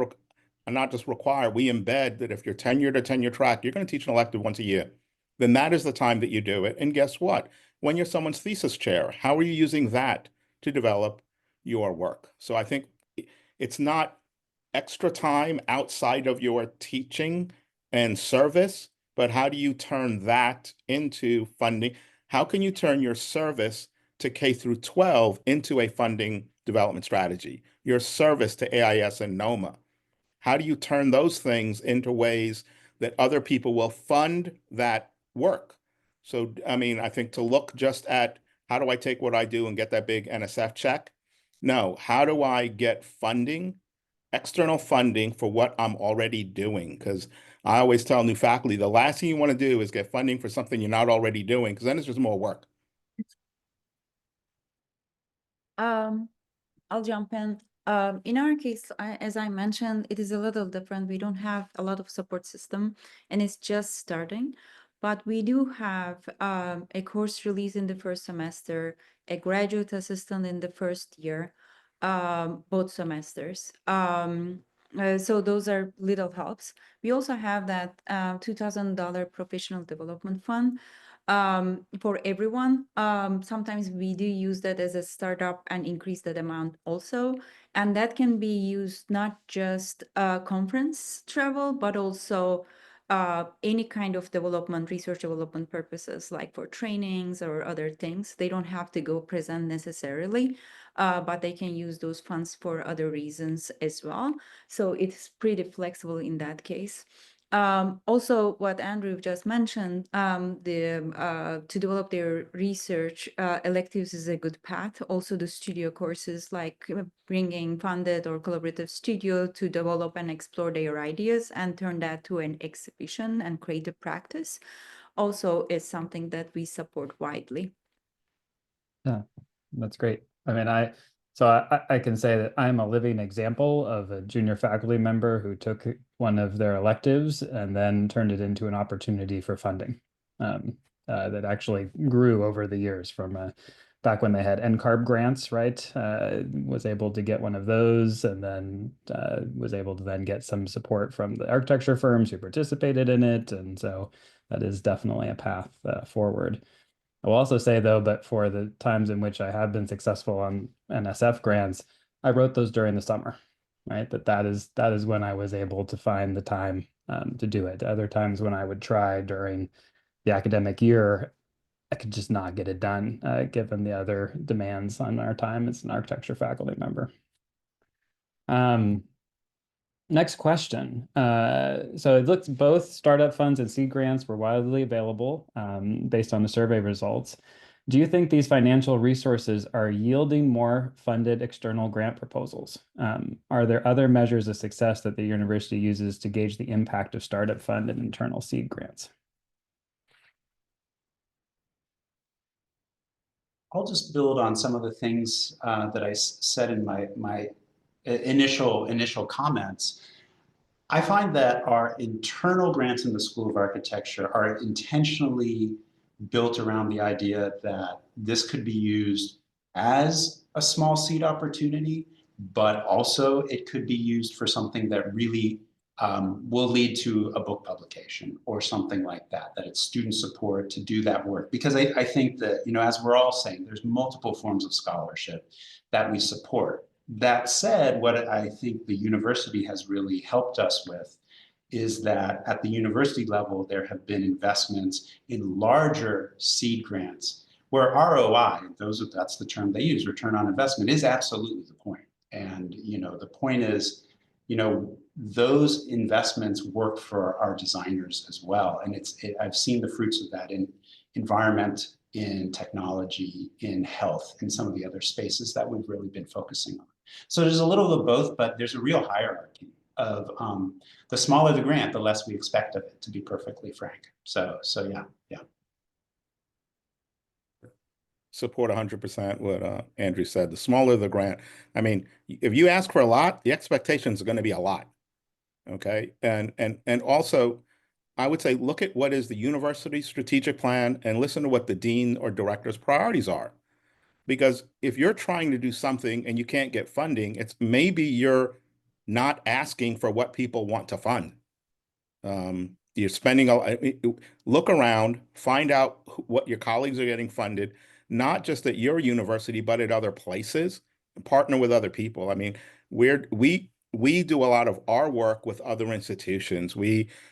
Speaker 2: not just require, we embed that if you're tenured or tenure track, you're going to teach an elective once a year. Then that is the time that you do it. And guess what? When you're someone's thesis chair, how are you using that to develop your work? So I think it's not extra time outside of your teaching and service, but how do you turn that into funding? How can you turn your service to K through 12 into a funding development strategy? Your service to AIS and NOMA. How do you turn those things into ways that other people will fund that work? So, I mean, I think to look just at how do I take what I do and get that big NSF check? No, how do I get funding, external funding for what I'm already doing? Because I always tell new faculty, the last thing you want to do is get funding for something you're not already doing, because then it's just more work.
Speaker 3: I'll jump in. In our case, as I mentioned, it is a little different. We don't have a lot of support system, and it's just starting. But we do have a course release in the first semester, a graduate assistant in the first year, both semesters. So those are little helps. We also have that $2,000 professional development fund for everyone. Sometimes we do use that as a startup and increase that amount also. And that can be used not just conference travel, but also any kind of development, research development purposes, like for trainings or other things. They don't have to go present necessarily, but they can use those funds for other reasons as well. So it's pretty flexible in that case. Also, what Andrew just mentioned, to develop their research electives is a good path. Also, the studio courses, like bringing funded or collaborative studio to develop and explore their ideas and turn that to an exhibition and creative practice, also is something that we support widely.
Speaker 6: Yeah, that's great. I mean, I can say that I'm a living example of a junior faculty member who took one of their electives and then turned it into an opportunity for funding that actually grew over the years from back when they had NCARB grants, right? Was able to get one of those and then was able to then get some support from the architecture firms who participated in it. And so that is definitely a path forward. I will also say though, but for the times in which I have been successful on NSF grants, I wrote those during the summer, right? That is when I was able to find the time to do it. Other times when I would try during the academic year, I could just not get it done given the other demands on our time as an architecture faculty member. Next question. So it looks both startup funds and seed grants were widely available based on the survey results. Do you think these financial resources are yielding more funded external grant proposals? Are there other measures of success that the university uses to gauge the impact of startup fund and internal seed grants?
Speaker 4: I'll just build on some of the things that I said in my initial comments. I find that our internal grants in the School of Architecture are intentionally built around the idea that this could be used as a small seed opportunity, but also it could be used for something that really will lead to a book publication or something like that, that it's student support to do that work. Because I think that, you know, as we're all saying, there's multiple forms of scholarship that we support. That said, what I think the university has really helped us with is that at the university level, there have been investments in larger seed grants where ROI, that's the term they use, return on investment, is absolutely the point. And, you know, the point is, you know, those investments work for our designers as well. And I've seen the fruits of that in environment, in technology, in health, in some of the other spaces that we've really been focusing on. So there's a little of both, but there's a real hierarchy of the smaller the grant, the less we expect of it, to be perfectly frank. So yeah.
Speaker 2: Support 100% what Andrew said. The smaller the grant, I mean, if you ask for a lot, the expectations are going to be a lot. Okay, and also, I would say look at what is the university's strategic plan and listen to what the dean or director's priorities are. Because if you're trying to do something and you can't get funding, it's maybe you're not asking for what people want to fund. You're spending look around, find out what your colleagues are getting funded, not just at your university, but at other places. Partner with other people. I mean, we do a lot of our work with other institutions.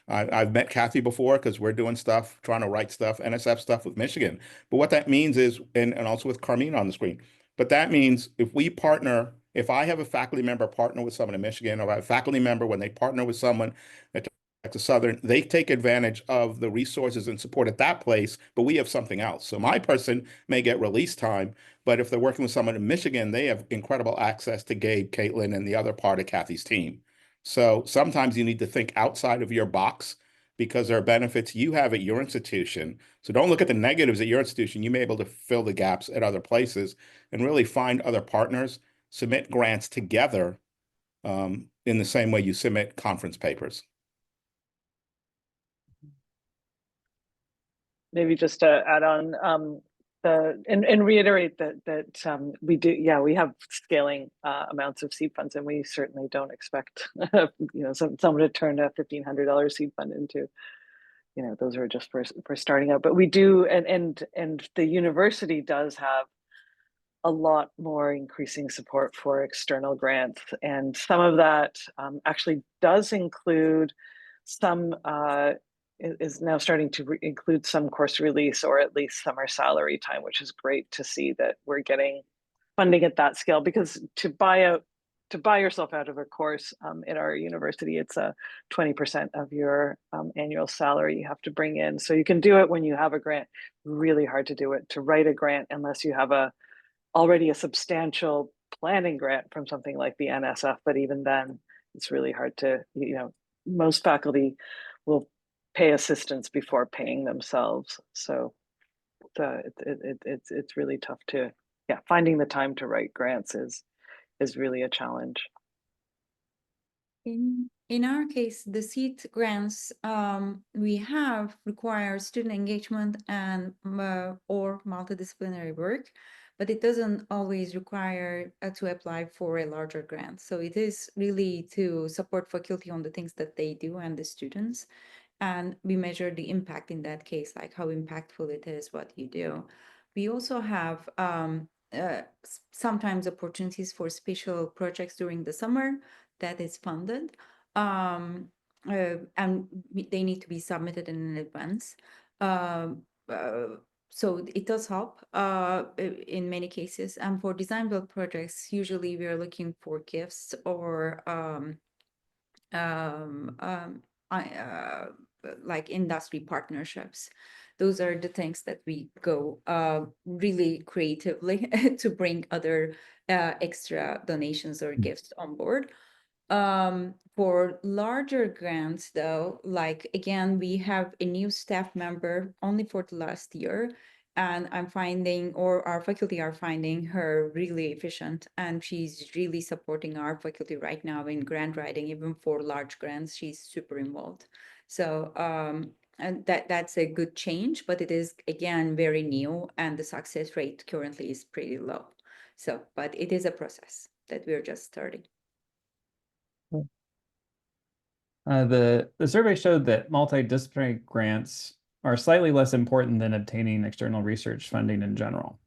Speaker 2: I've met Kathy before because we're doing stuff, trying to write stuff, NSF stuff with Michigan. But what that means is, and also with Carmine on the screen, but that means if I have a faculty member partner with someone in Michigan, or I have a faculty member when they partner with someone at the Southern, they take advantage of the resources and support at that place, but we have something else. So my person may get release time, but if they're working with someone in Michigan, they have incredible access to Gabe, Caitlin, and the other part of Kathy's team. So sometimes you need to think outside of your box because there are benefits you have at your institution. So don't look at the negatives at your institution. You may be able to fill the gaps at other places and really find other partners, submit grants together in the same way you submit conference papers.
Speaker 5: Maybe just to add on and reiterate that we do, we have scaling amounts of seed funds, and we certainly don't expect someone to turn a $1,500 seed fund into, those are just for starting out. But we do, and the university does have a lot more increasing support for external grants, and some of that actually does include some is now starting to include some course release or at least summer salary time, which is great to see that we're getting funding at that scale, because to buy out to buy yourself out of a course in our university, it's a 20% of your annual salary you have to bring in. So you can do it when you have a grant. Really hard to do it, to write a grant, unless you have already a substantial planning grant from something like the NSF. But even then, it's really hard to, most faculty will pay assistants before paying themselves. So it's really tough to, finding the time to write grants is really a challenge.
Speaker 3: In our case, the seed grants we have require student engagement and or multidisciplinary work, but it doesn't always require to apply for a larger grant. So it is really to support faculty on the things that they do and the students. And we measure the impact in that case, like how impactful it is, what you do. We also have sometimes opportunities for special projects during the summer that is funded. And they need to be submitted in advance. So it does help in many cases. And for design build projects, usually we are looking for gifts or like industry partnerships. Those are the things that we go really creatively to bring other extra donations or gifts on board. For larger grants, though, like again, we have a new staff member only for the last year, and I'm finding, or our faculty are finding her really efficient, and she's really supporting our faculty right now in grant writing. Even for large grants, she's super involved. So and that's a good change, but it is again very new, and the success rate currently is pretty low. So, but it is a process that we're just starting.
Speaker 6: The survey showed that multidisciplinary grants are slightly less important than obtaining external research funding in general.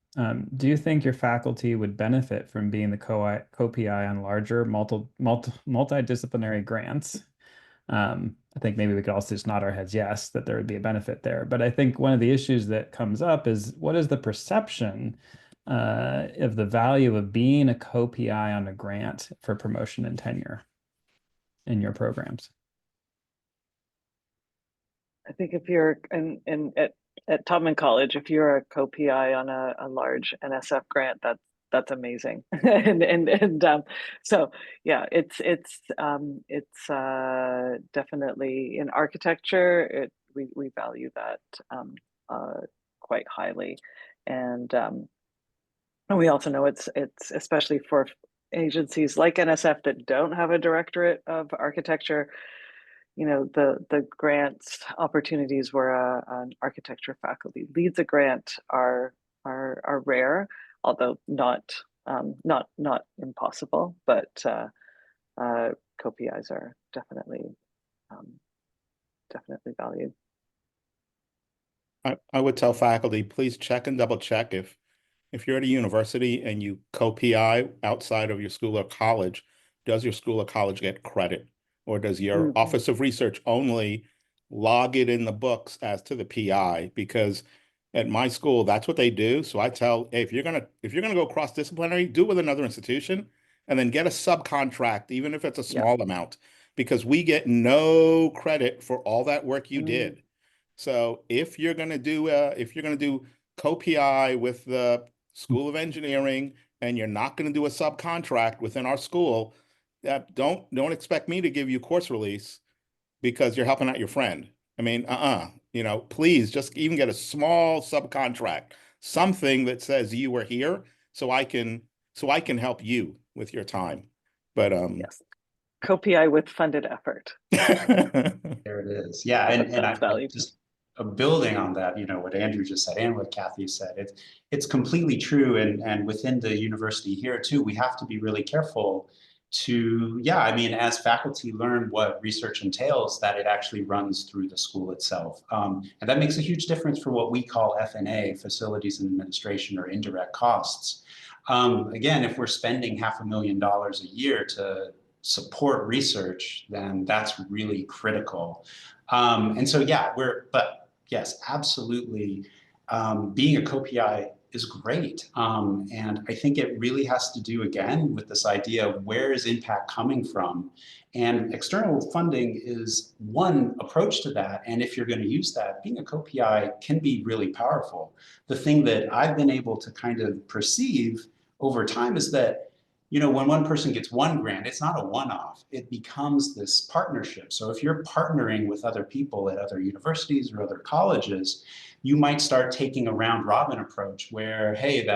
Speaker 6: Do you think your faculty would benefit from being the co-PI on larger multidisciplinary grants? I think maybe we could also just nod our heads yes, that there would be a benefit there. But I think one of the issues that comes up is, what is the perception of the value of being a co-PI on a grant for promotion and tenure in your programs?
Speaker 5: I think if you're at Tubman College, if you're a co-PI on a large NSF grant, that's amazing. So yeah, it's definitely in architecture. We value that quite highly, and we also know it's especially for agencies like NSF that don't have a directorate of architecture. The grants opportunities where an architecture faculty leads a grant are rare, although not impossible. But co-PIs are definitely valued.
Speaker 2: I would tell faculty, please check and double check if you're at a university and you co-PI outside of your school or college, does your school or college get credit? Or does your Office of Research only log it in the books as to the PI? Because at my school, that's what they do. So I tell, hey, if you're gonna go cross-disciplinary, do it with another institution, and then get a subcontract, even if it's a small amount, because we get no credit for all that work you did. So if you're gonna do co-PI with the School of Engineering, and you're not gonna do a subcontract within our school, don't expect me to give you course release because you're helping out your friend. I mean, please just even get a small subcontract, something that says you were here, so I can help you with your time. But
Speaker 5: yes, co-PI with funded effort.
Speaker 4: There it is. Yeah, and I just building on that, what Andrew just said and what Kathy said, it's completely true. And within the university here too, we have to be really careful to, as faculty learn what research entails, that it actually runs through the school itself. And that makes a huge difference for what we call F&A, facilities and administration, or indirect costs. Again, if we're spending $500,000 a year to support research, then that's really critical. And so, but yes, absolutely. Being a co-PI is great. And I think it really has to do, again, with this idea of where is impact coming from? And external funding is one approach to that. And if you're going to use that, being a co-PI can be really powerful. The thing that I've been able to kind of perceive over time is that, you know, when one person gets one grant, it's not a one-off. It becomes this partnership. So if you're partnering with other people at other universities or other colleges, you might start taking a round robin approach where, hey,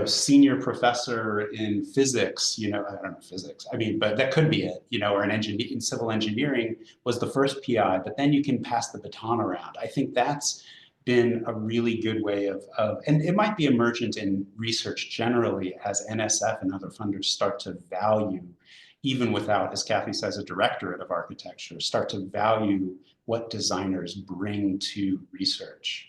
Speaker 4: senior professor in physics, I don't know physics, I mean, but that could be it, or an engineer in civil engineering was the first PI, but then you can pass the baton around. I think that's been a really good way of, and it might be emergent in research generally as NSF and other funders start to value, even without, as Kathy says, a directorate of architecture, start to value what designers bring to research.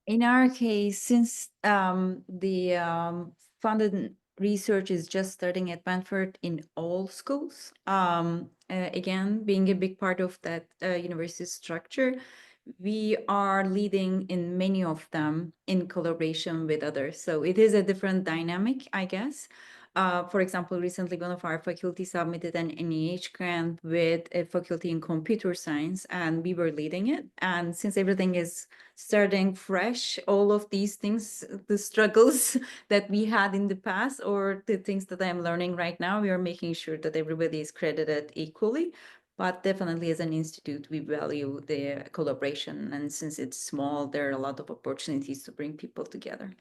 Speaker 3: In our case, since the funded research is just starting at Benford in all schools, again, being a big part of that university structure, we are leading in many of them in collaboration with others. So it is a different dynamic, I guess. For example, recently one of our faculty submitted an NEH grant with a faculty in computer science, and we were leading it. And since everything is starting fresh, all of these things, the struggles that we had in the past or the things that I'm learning right now, we are making sure that everybody is credited equally. But definitely as an institute, we value the collaboration. And since it's small, there are a lot of opportunities to bring people together.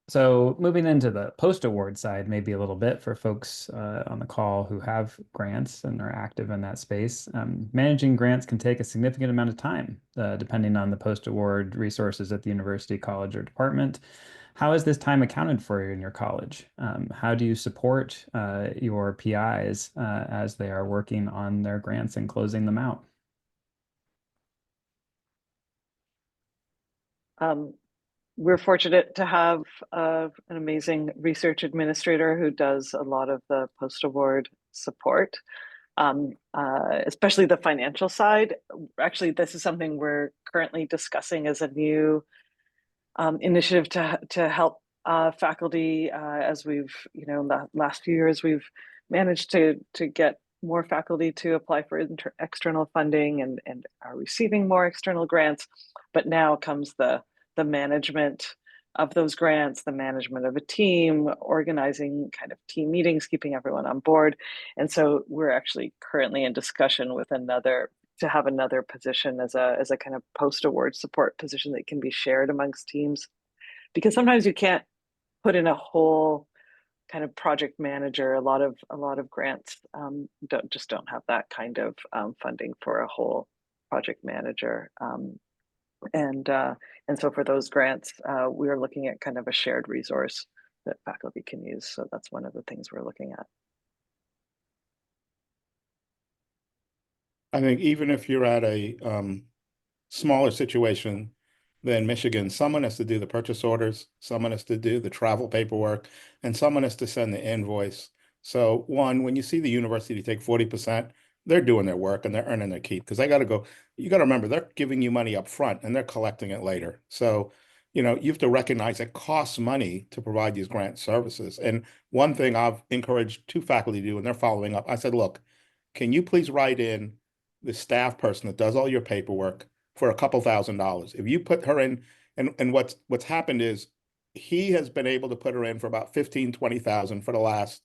Speaker 6: So moving into the post-award side, maybe a little bit for folks on the call who have grants and are active in that space. Managing grants can take a significant amount of time, depending on the post-award resources at the university, college, or department. How is this time accounted for in your college? How do you support your PIs as they are working on their grants and closing them out?
Speaker 5: We're fortunate to have an amazing research administrator who does a lot of the post-award support, especially the financial side. Actually, this is something we're currently discussing as a new initiative to help faculty as we've, the last few years, we've managed to get more faculty to apply for external funding and are receiving more external grants. But now comes the management of those grants, the management of a team, organizing kind of team meetings, keeping everyone on board. And so we're actually currently in discussion with to have another position as a kind of post-award support position that can be shared amongst teams. Because sometimes you can't put in a whole kind of project manager. A lot of grants don't have that kind of funding for a whole project manager. And so for those grants, we are looking at kind of a shared resource that faculty can use. So that's one of the things we're looking at.
Speaker 2: I think even if you're at a smaller situation than Michigan, someone has to do the purchase orders, someone has to do the travel paperwork, and someone has to send the invoice. So one, when you see the university take 40%, they're doing their work and they're earning their keep, because you got to remember, they're giving you money up front and they're collecting it later. So, you have to recognize it costs money to provide these grant services. And one thing I've encouraged 2 faculty to do, and they're following up, I said, look, can you please write in the staff person that does all your paperwork for a couple $1,000s? If you put her in, and what's happened is he has been able to put her in for about 15, 20,000 for the last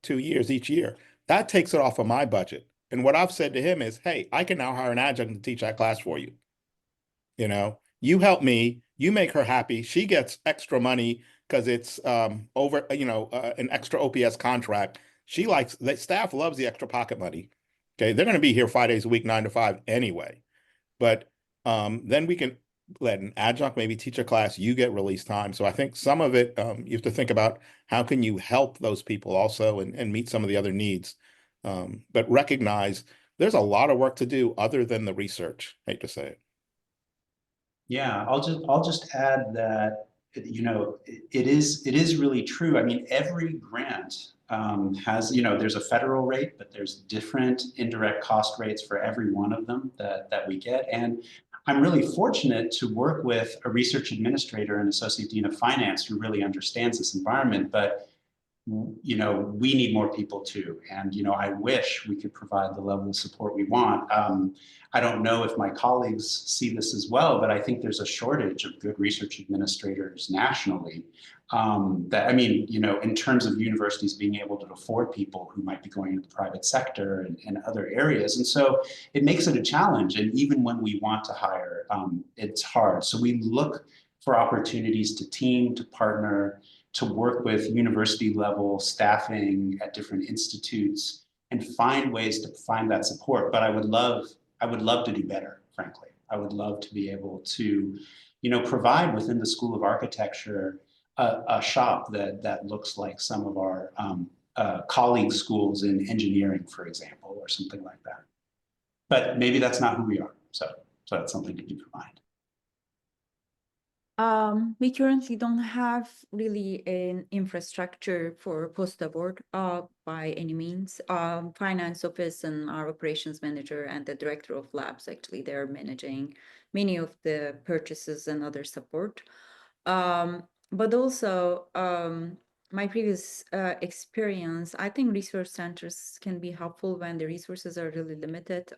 Speaker 2: 2 years each year. That takes it off of my budget. And what I've said to him is, hey, I can now hire an adjunct to teach that class for you. You help me, you make her happy. She gets extra money because it's over, an extra OPS contract. The staff loves the extra pocket money. Okay, they're going to be here 5 days a week, 9 to 5 anyway. But then we can let an adjunct maybe teach a class, you get release time. So I think some of it, you have to think about how can you help those people also and meet some of the other needs. But recognize there's a lot of work to do other than the research. I hate to say it.
Speaker 4: Yeah, I'll just add that it is really true. I mean, every grant has, there's a federal rate, but there's different indirect cost rates for every one of them that we get. And I'm really fortunate to work with a research administrator and associate dean of finance who really understands this environment. But we need more people too. And, I wish we could provide the level of support we want. I don't know if my colleagues see this as well, but I think there's a shortage of good research administrators nationally. In terms of universities being able to afford people who might be going into the private sector and other areas. And so it makes it a challenge. And even when we want to hire, it's hard. So we look for opportunities to team, to partner, to work with university level staffing at different institutes and find ways to find that support. But I would love to do better, frankly. I would love to be able to, provide within the School of Architecture a shop that looks like some of our colleague schools in engineering, for example, or something like that. But maybe that's not who we are. So that's something to keep in mind.
Speaker 3: We currently don't have really an infrastructure for post-award by any means. Finance office and our operations manager and the director of labs, actually, they're managing many of the purchases and other support. But also, my previous experience, I think research centers can be helpful when the resources are really limited.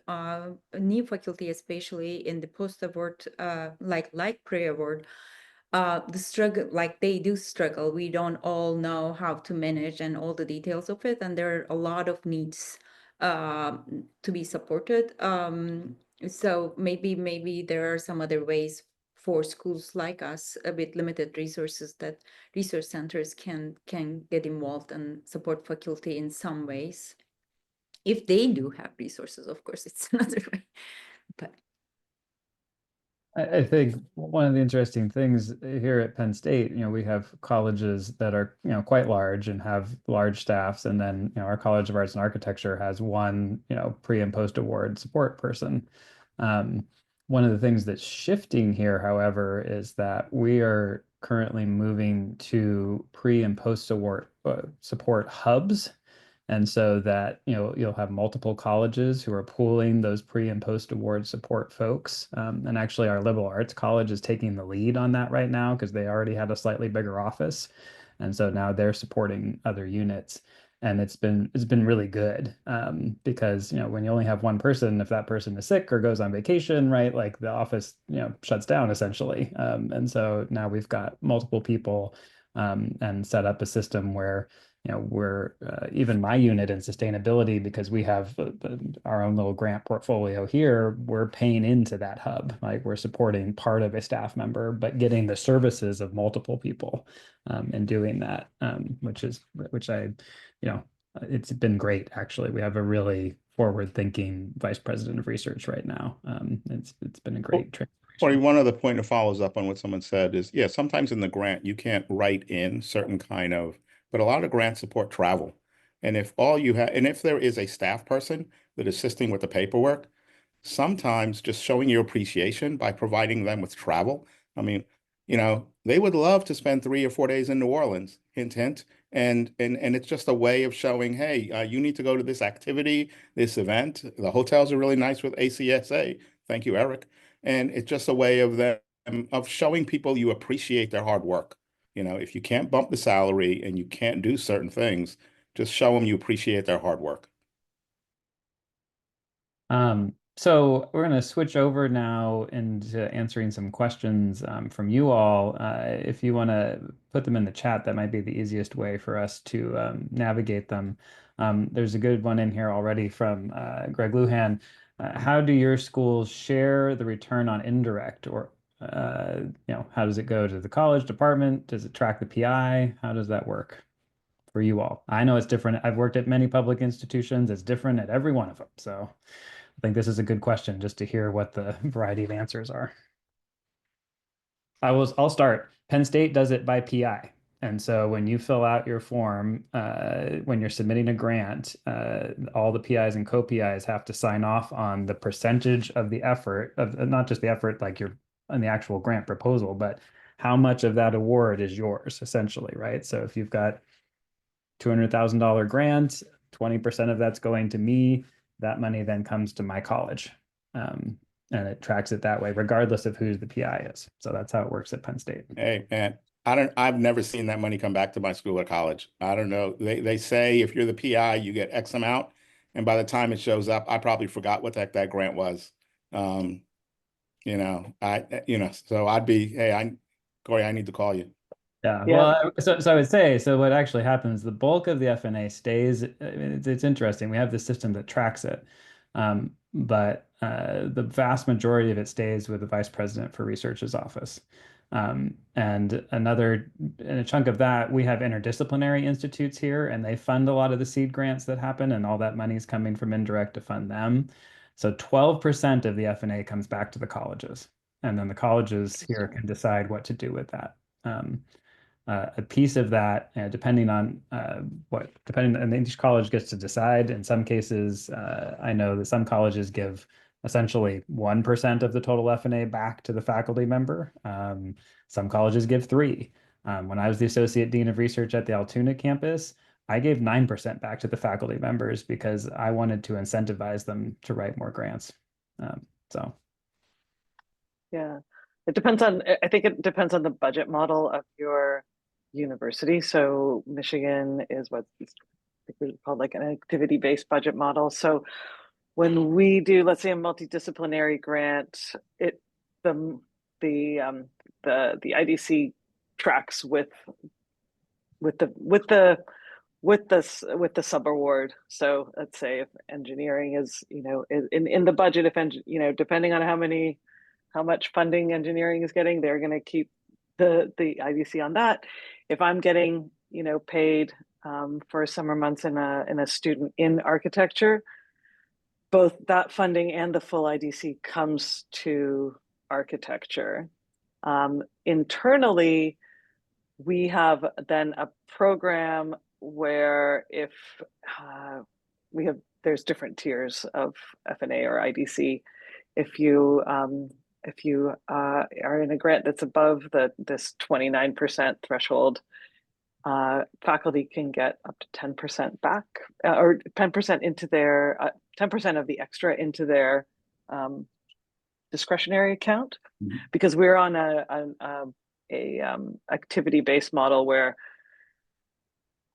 Speaker 3: New faculty, especially in the post-award, like pre-award, the struggle, like they do struggle. We don't all know how to manage and all the details of it, and there are a lot of needs to be supported. So maybe there are some other ways for schools like us with limited resources that research centers can get involved and support faculty in some ways. If they do have resources, of course, it's another way. But
Speaker 6: I think one of the interesting things here at Penn State, we have colleges that are, quite large and have large staffs. And then, our College of Arts and Architecture has one, pre and post award support person. One of the things that's shifting here, however, is that we are currently moving to pre and post award support hubs. And so that, you'll have multiple colleges who are pooling those pre and post award support folks. And actually our liberal arts college is taking the lead on that right now because they already had a slightly bigger office. And so now they're supporting other units. And it's been really good because, when you only have one person, if that person is sick or goes on vacation, right, like the office, shuts down essentially. And so now we've got multiple people and set up a system where we're even my unit in sustainability, because we have our own little grant portfolio here, we're paying into that hub. Like we're supporting part of a staff member, but getting the services of multiple people and doing that, which I, it's been great, actually. We have a really forward-thinking vice president of research right now. It's been a great transformation.
Speaker 2: Corey, one other point that follows up on what someone said is, yeah, sometimes in the grant, you can't write in certain kind of, but a lot of grants support travel. And if all you have, and if there is a staff person that is assisting with the paperwork, sometimes just showing your appreciation by providing them with travel. I mean, they would love to spend 3 or 4 days in New Orleans, hint, hint. And it's just a way of showing, hey, you need to go to this activity, this event. The hotels are really nice with ACSA. Thank you, Eric. And it's just a way of them of showing people you appreciate their hard work. If you can't bump the salary and you can't do certain things, just show them you appreciate their hard work.
Speaker 6: So we're going to switch over now into answering some questions from you all. If you want to put them in the chat, that might be the easiest way for us to navigate them. There's a good one in here already from Greg Luhan. How do your schools share the return on indirect, or how does it go to the college department? Does it track the PI? How does that work for you all? I know it's different. I've worked at many public institutions. It's different at every one of them. So I think this is a good question just to hear what the variety of answers are. I'll start. Penn State does it by PI. And so when you fill out your form, when you're submitting a grant, all the PIs and co-PIs have to sign off on the percentage of the effort, of not just the effort like you're on the actual grant proposal, but how much of that award is yours, essentially, right? So if you've got $200,000 grant, 20% of that's going to me, that money then comes to my college. And it tracks it that way, regardless of who the PI is. So that's how it works at Penn State.
Speaker 2: Hey, man, I've never seen that money come back to my school or college. I don't know. They say if you're the PI, you get X amount. And by the time it shows up, I probably forgot what that grant was. So I'd be, hey, Corey, I need to call you.
Speaker 6: Yeah,
Speaker 5: Yeah.
Speaker 6: well, so I would say, so what actually happens, the bulk of the FNA stays, I mean, it's interesting. We have this system that tracks it. But the vast majority of it stays with the vice president for research's office. And a chunk of that, we have interdisciplinary institutes here, and they fund a lot of the seed grants that happen, and all that money is coming from indirect to fund them. So 12% of the FNA comes back to the colleges, and then the colleges here can decide what to do with that. A piece of that, depending on and each college gets to decide. In some cases, I know that some colleges give essentially 1% of the total FNA back to the faculty member. Some colleges give 3%. When I was the associate dean of research at the Altoona campus, I gave 9% back to the faculty members because I wanted to incentivize them to write more grants.
Speaker 5: Yeah, I think it depends on the budget model of your university. So Michigan is what I think we call like an activity-based budget model. So when we do, let's say, a multidisciplinary grant, the IDC tracks with the subaward. So let's say if engineering is, in the budget, depending on how much funding engineering is getting, they're going to keep the IDC on that. If I'm getting, paid for summer months in a student in architecture, both that funding and the full IDC comes to architecture. Internally, we have then a program where if there's different tiers of FNA or IDC. If you are in a grant that's above this 29% threshold, faculty can get up to 10% back, or 10% into their 10% of the extra into their discretionary account, because we're on a activity-based model where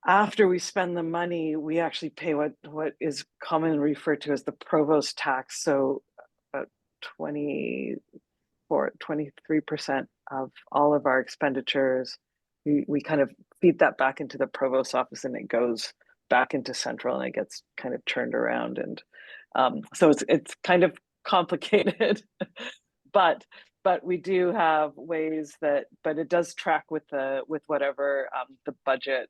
Speaker 5: after we spend the money, we actually pay what is commonly referred to as the provost tax. So about 23% of all of our expenditures, we kind of feed that back into the provost office, and it goes back into central, and it gets kind of turned around. And so it's kind of complicated, but we do have ways but it does track with whatever the budget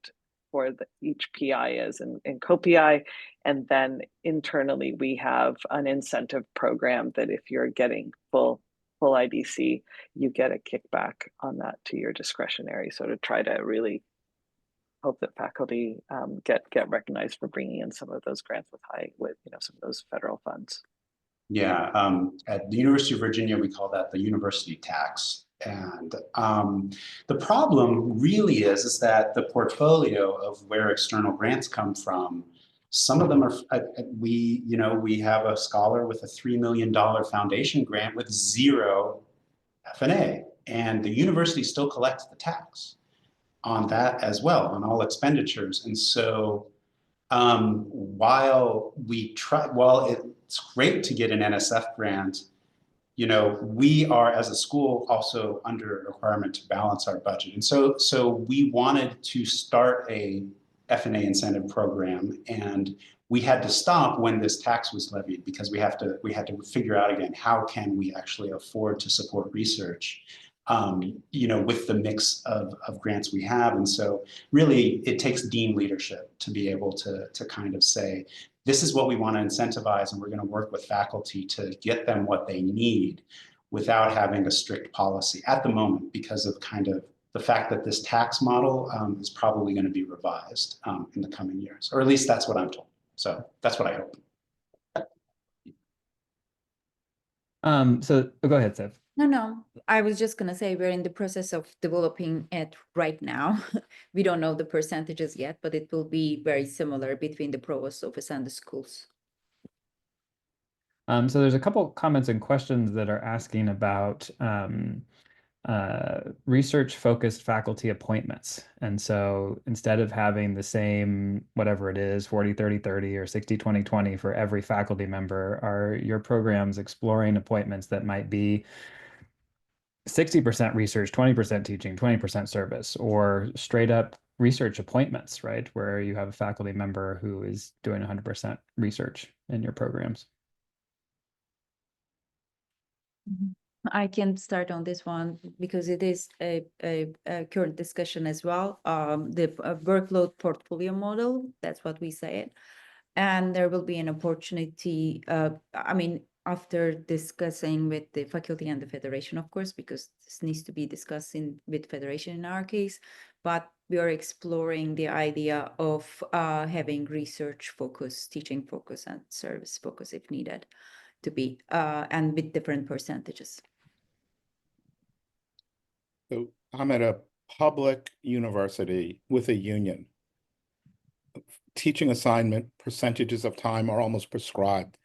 Speaker 5: for each PI is and co-PI. And then internally, we have an incentive program that if you're getting full IDC, you get a kickback on that to your discretionary. So to try to really hope that faculty get recognized for bringing in some of those grants with some of those federal funds.
Speaker 4: Yeah, at the University of Virginia, we call that the university tax. And the problem really is that the portfolio of where external grants come from, some of them are, we have a scholar with a $3 million foundation grant with 0 FNA, and the university still collects the tax on that as well, on all expenditures. And so while it's great to get an NSF grant, we are as a school also under a requirement to balance our budget. And so we wanted to start a FNA incentive program, and we had to stop when this tax was levied because we had to figure out again, how can we actually afford to support research, with the mix of grants we have. And so really it takes dean leadership to be able to kind of say, this is what we want to incentivize, and we're going to work with faculty to get them what they need without having a strict policy at the moment, because of kind of the fact that this tax model is probably going to be revised in the coming years, or at least that's what I'm told. So that's what I hope.
Speaker 6: So go ahead, Sev.
Speaker 3: No, I was just gonna say we're in the process of developing it right now. We don't know the percentages yet, but it will be very similar between the provost office and the schools.
Speaker 6: So there's a couple comments and questions that are asking about research-focused faculty appointments. And so instead of having the same, whatever it is, 40-30-30 or 60-20-20 for every faculty member, are your programs exploring appointments that might be 60% research, 20% teaching, 20% service, or straight up research appointments, right? Where you have a faculty member who is doing 100% research in your programs?
Speaker 3: I can start on this one because it is a current discussion as well. The workload portfolio model, that's what we say it. And there will be an opportunity, I mean, after discussing with the faculty and the federation, of course, because this needs to be discussed with federation in our case, but we are exploring the idea of having research focus, teaching focus, and service focus if needed to be, and with different percentages.
Speaker 2: So I'm at a public university with a union. Teaching assignment percentages of time are almost prescribed.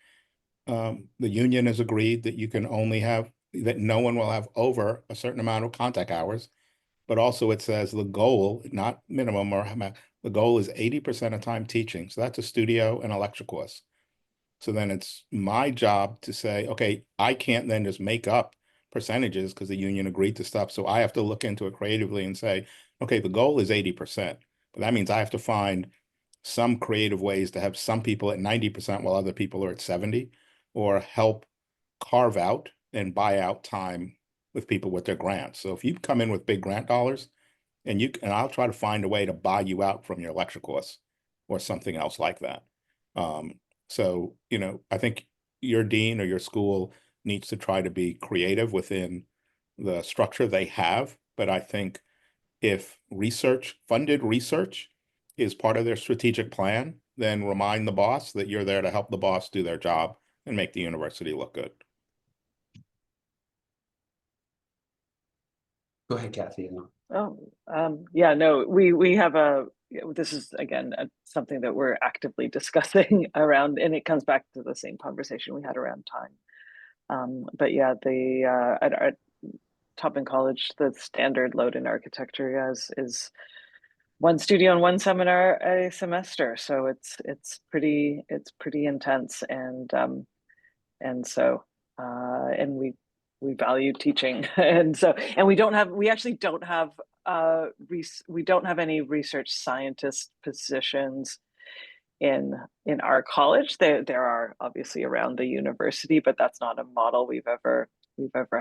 Speaker 2: The union has agreed that you can only have, that no one will have over a certain amount of contact hours, but also it says the goal, not minimum or the goal is 80% of time teaching. So that's a studio and a lecture course. So then it's my job to say, okay, I can't then just make up percentages because the union agreed to stuff. So I have to look into it creatively and say, okay, the goal is 80%, but that means I have to find some creative ways to have some people at 90% while other people are at 70, or help carve out and buy out time with people with their grants. So if you come in with big grant dollars, and I'll try to find a way to buy you out from your lecture course or something else like that. So, you know, I think your dean or your school needs to try to be creative within the structure they have. But I think if funded research is part of their strategic plan, then remind the boss that you're there to help the boss do their job and make the university look good.
Speaker 4: Go ahead, Kathy.
Speaker 5: Yeah, no, we have this is again something that we're actively discussing around, and it comes back to the same conversation we had around time. But yeah, at Tubman College, the standard load in architecture is one studio and one seminar a semester, so it's pretty intense, and so we value teaching, and we actually don't have any research scientist positions in our college. There are obviously around the university, but that's not a model we've ever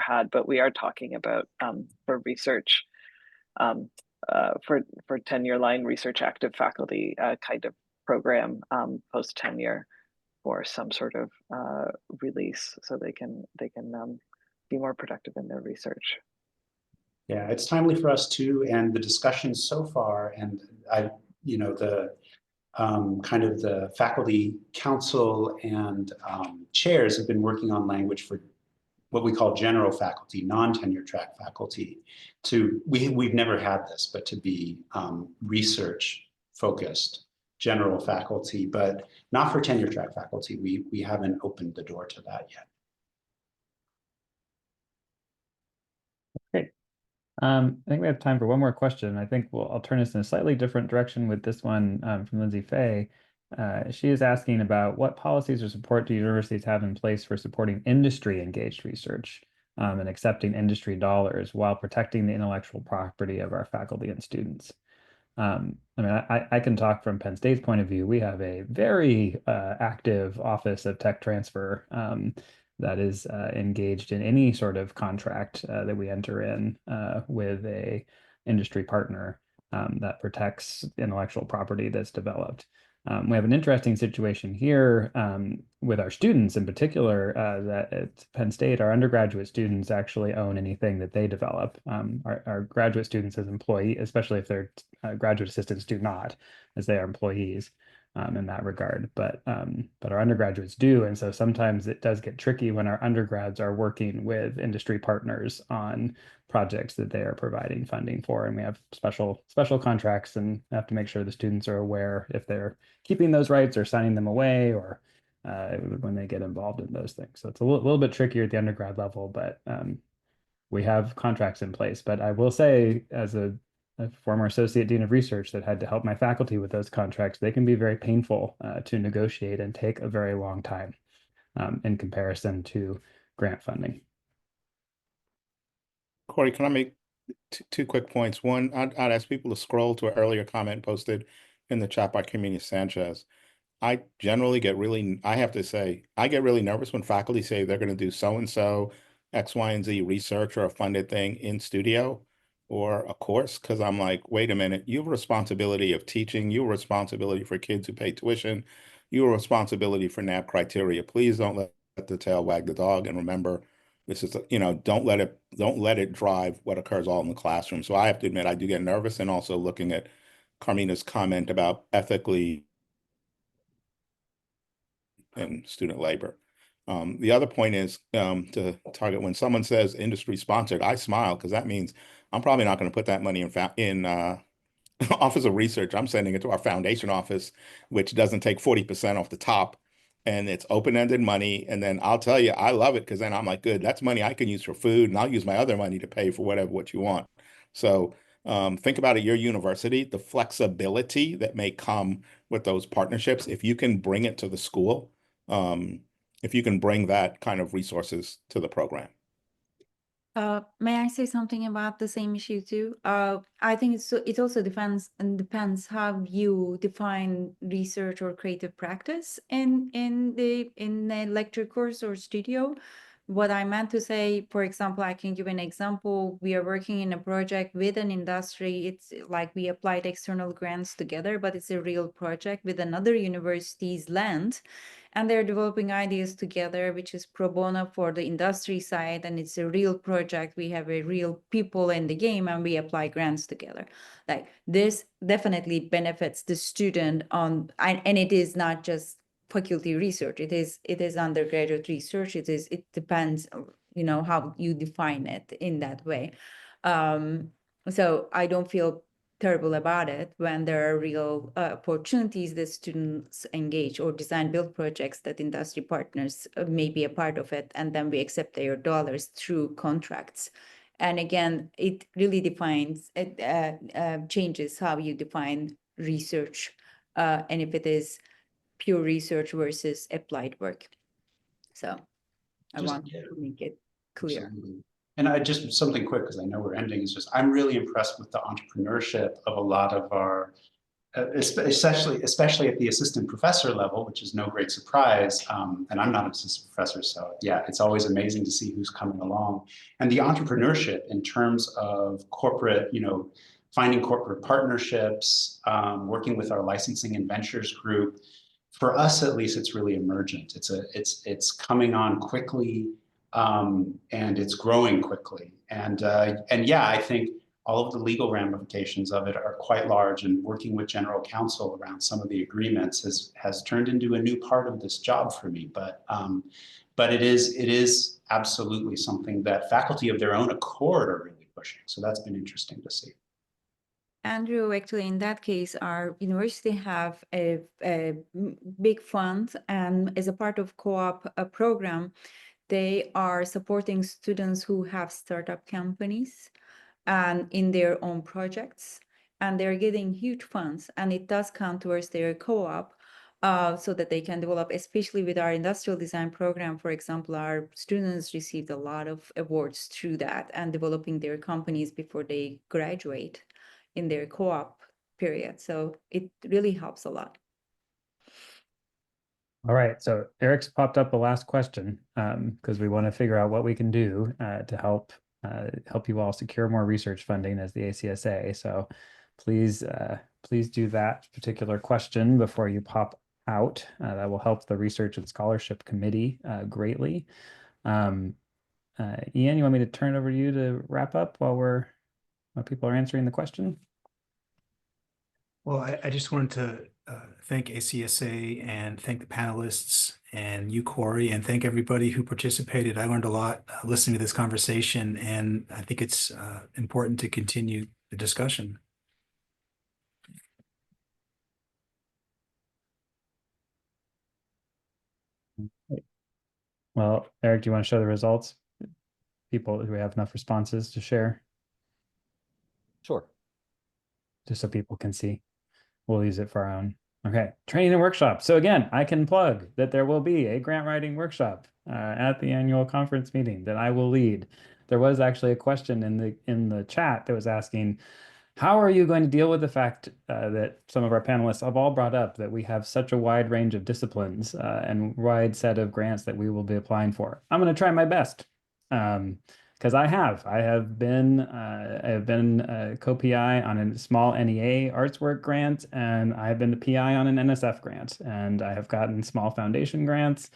Speaker 5: had. But we are talking about for research, for tenure line research active faculty kind of program post tenure, for some sort of release, so they can be more productive in their research.
Speaker 4: Yeah, it's timely for us too, and the discussions so far, and the kind of the faculty council and chairs have been working on language for what we call general faculty, non-tenure track faculty. We've never had this, but to be research focused general faculty, but not for tenure track faculty. We haven't opened the door to that yet.
Speaker 6: Okay. I think we have time for one more question. I think I'll turn this in a slightly different direction with this one from Lindsay Fay. She is asking about what policies or support do universities have in place for supporting industry-engaged research and accepting industry dollars while protecting the intellectual property of our faculty and students. I mean, I can talk from Penn State's point of view. We have a very active Office of Tech Transfer that is engaged in any sort of contract that we enter in with a industry partner that protects intellectual property that's developed. We have an interesting situation here with our students in particular, that at Penn State, our undergraduate students actually own anything that they develop. Our graduate students as employees, especially if they're graduate assistants, do not, as they are employees. in that regard, but our undergraduates do. And so sometimes it does get tricky when our undergrads are working with industry partners on projects that they are providing funding for. And we have special contracts and have to make sure the students are aware if they're keeping those rights or signing them away, or when they get involved in those things. So it's a little bit trickier at the undergrad level, but we have contracts in place. But I will say, as a former associate dean of research that had to help my faculty with those contracts, they can be very painful to negotiate and take a very long time in comparison to grant funding.
Speaker 2: Corey, can I make two quick points? One, I'd ask people to scroll to an earlier comment posted in the chat by Community Sanchez. I generally get I have to say, I get really nervous when faculty say they're going to do so-and-so X, Y, and Z research or a funded thing in studio or a course, because I'm like, wait a minute, you have a responsibility of teaching, you have a responsibility for kids who pay tuition, you have a responsibility for NAB criteria. Please don't let the tail wag the dog. And remember, this is, don't let it drive what occurs all in the classroom. So I have to admit, I do get nervous, and also looking at Carmina's comment about ethically and student labor. The other point is to target, when someone says industry sponsored, I smile, because that means I'm probably not going to put that money in Office of Research. I'm sending it to our foundation office, which doesn't take 40% off the top, and it's open-ended money. And then I'll tell you, I love it, because then I'm like, good, that's money I can use for food, and I'll use my other money to pay for what you want. So think about it, your university, the flexibility that may come with those partnerships, if you can bring it to the school, if you can bring that kind of resources to the program.
Speaker 3: May I say something about the same issue too? I think it also depends how you define research or creative practice in a lecture course or studio. What I meant to say, for example, I can give an example. We are working in a project with an industry. It's like we applied external grants together, but it's a real project with another university's land. And they're developing ideas together, which is pro bono for the industry side. And it's a real project. We have a real people in the game, and we apply grants together. Like, this definitely benefits the student and it is not just faculty research. It is undergraduate research. It depends, how you define it in that way. So I don't feel terrible about it when there are real opportunities that students engage, or design build projects that industry partners may be a part of it, and then we accept their dollars through contracts. And again, it really changes how you define research, and if it is pure research versus applied work. So I want to make it clear.
Speaker 4: Absolutely. And I just, something quick, because I know we're ending, is just, I'm really impressed with the entrepreneurship of a lot of our, especially at the assistant professor level, which is no great surprise. And I'm not an assistant professor, so yeah, it's always amazing to see who's coming along. And the entrepreneurship in terms of corporate, finding corporate partnerships, working with our licensing and ventures group. For us, at least, it's really emergent. It's coming on quickly. And it's growing quickly. And yeah, I think all of the legal ramifications of it are quite large, and working with general counsel around some of the agreements has turned into a new part of this job for me. But it is absolutely something that faculty of their own accord are really pushing. So that's been interesting to see.
Speaker 3: Andrew, actually, in that case, our university have a big fund, and as a part of co-op program, they are supporting students who have startup companies and in their own projects, and they're getting huge funds, and it does count towards their co-op so that they can develop, especially with our industrial design program. For example, our students received a lot of awards through that and developing their companies before they graduate in their co-op period. So it really helps a lot.
Speaker 6: All right, so Eric's popped up a last question because we want to figure out what we can do to help you all secure more research funding as the ACSA. So please do that particular question before you pop out. That will help the Research and Scholarship Committee greatly. Ian, you want me to turn it over to you to wrap up while people are answering the question?
Speaker 1: Well, I just wanted to thank ACSA and thank the panelists and you, Corey, and thank everybody who participated. I learned a lot listening to this conversation, and I think it's important to continue the discussion.
Speaker 6: Well, Eric, do you want to show the results? People who have enough responses to share,
Speaker 7: Sure.
Speaker 6: just so people can see. We'll use it for our own. Okay, training and workshop. So again, I can plug that there will be a grant writing workshop at the annual conference meeting that I will lead. There was actually a question in the chat that was asking, how are you going to deal with the fact that some of our panelists have all brought up that we have such a wide range of disciplines and wide set of grants that we will be applying for? I'm going to try my best. Because I have been a co-PI on a small NEA arts work grant, and I have been the PI on an NSF grant, and I have gotten small foundation grants,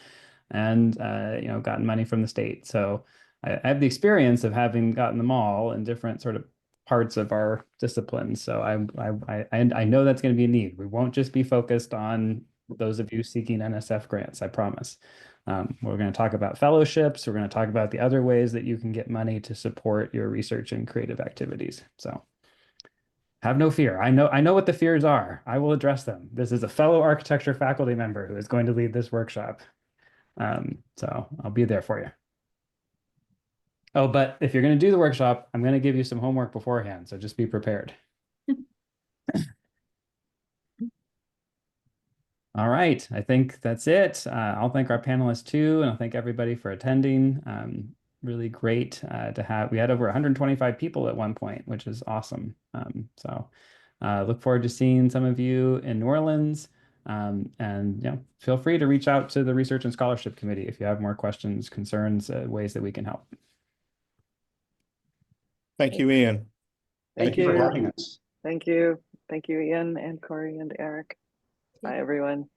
Speaker 6: and gotten money from the state. So I have the experience of having gotten them all in different sort of parts of our disciplines. So I know that's going to be a need. We won't just be focused on those of you seeking NSF grants, I promise. We're going to talk about fellowships. We're going to talk about the other ways that you can get money to support your research and creative activities. So have no fear. I know what the fears are. I will address them. This is a fellow architecture faculty member who is going to lead this workshop. So I'll be there for you. Oh, but if you're going to do the workshop, I'm going to give you some homework beforehand. So just be prepared. All right, I think that's it. I'll thank our panelists too, and I'll thank everybody for attending. Really great to have. We had over 125 people at one point, which is awesome. Look forward to seeing some of you in New Orleans. And feel free to reach out to the Research and Scholarship Committee if you have more questions, concerns, ways that we can help.
Speaker 2: Thank you, Ian.
Speaker 4: Thank you for having us.
Speaker 5: Thank you. Thank you, Ian and Corey and Eric. Bye, everyone.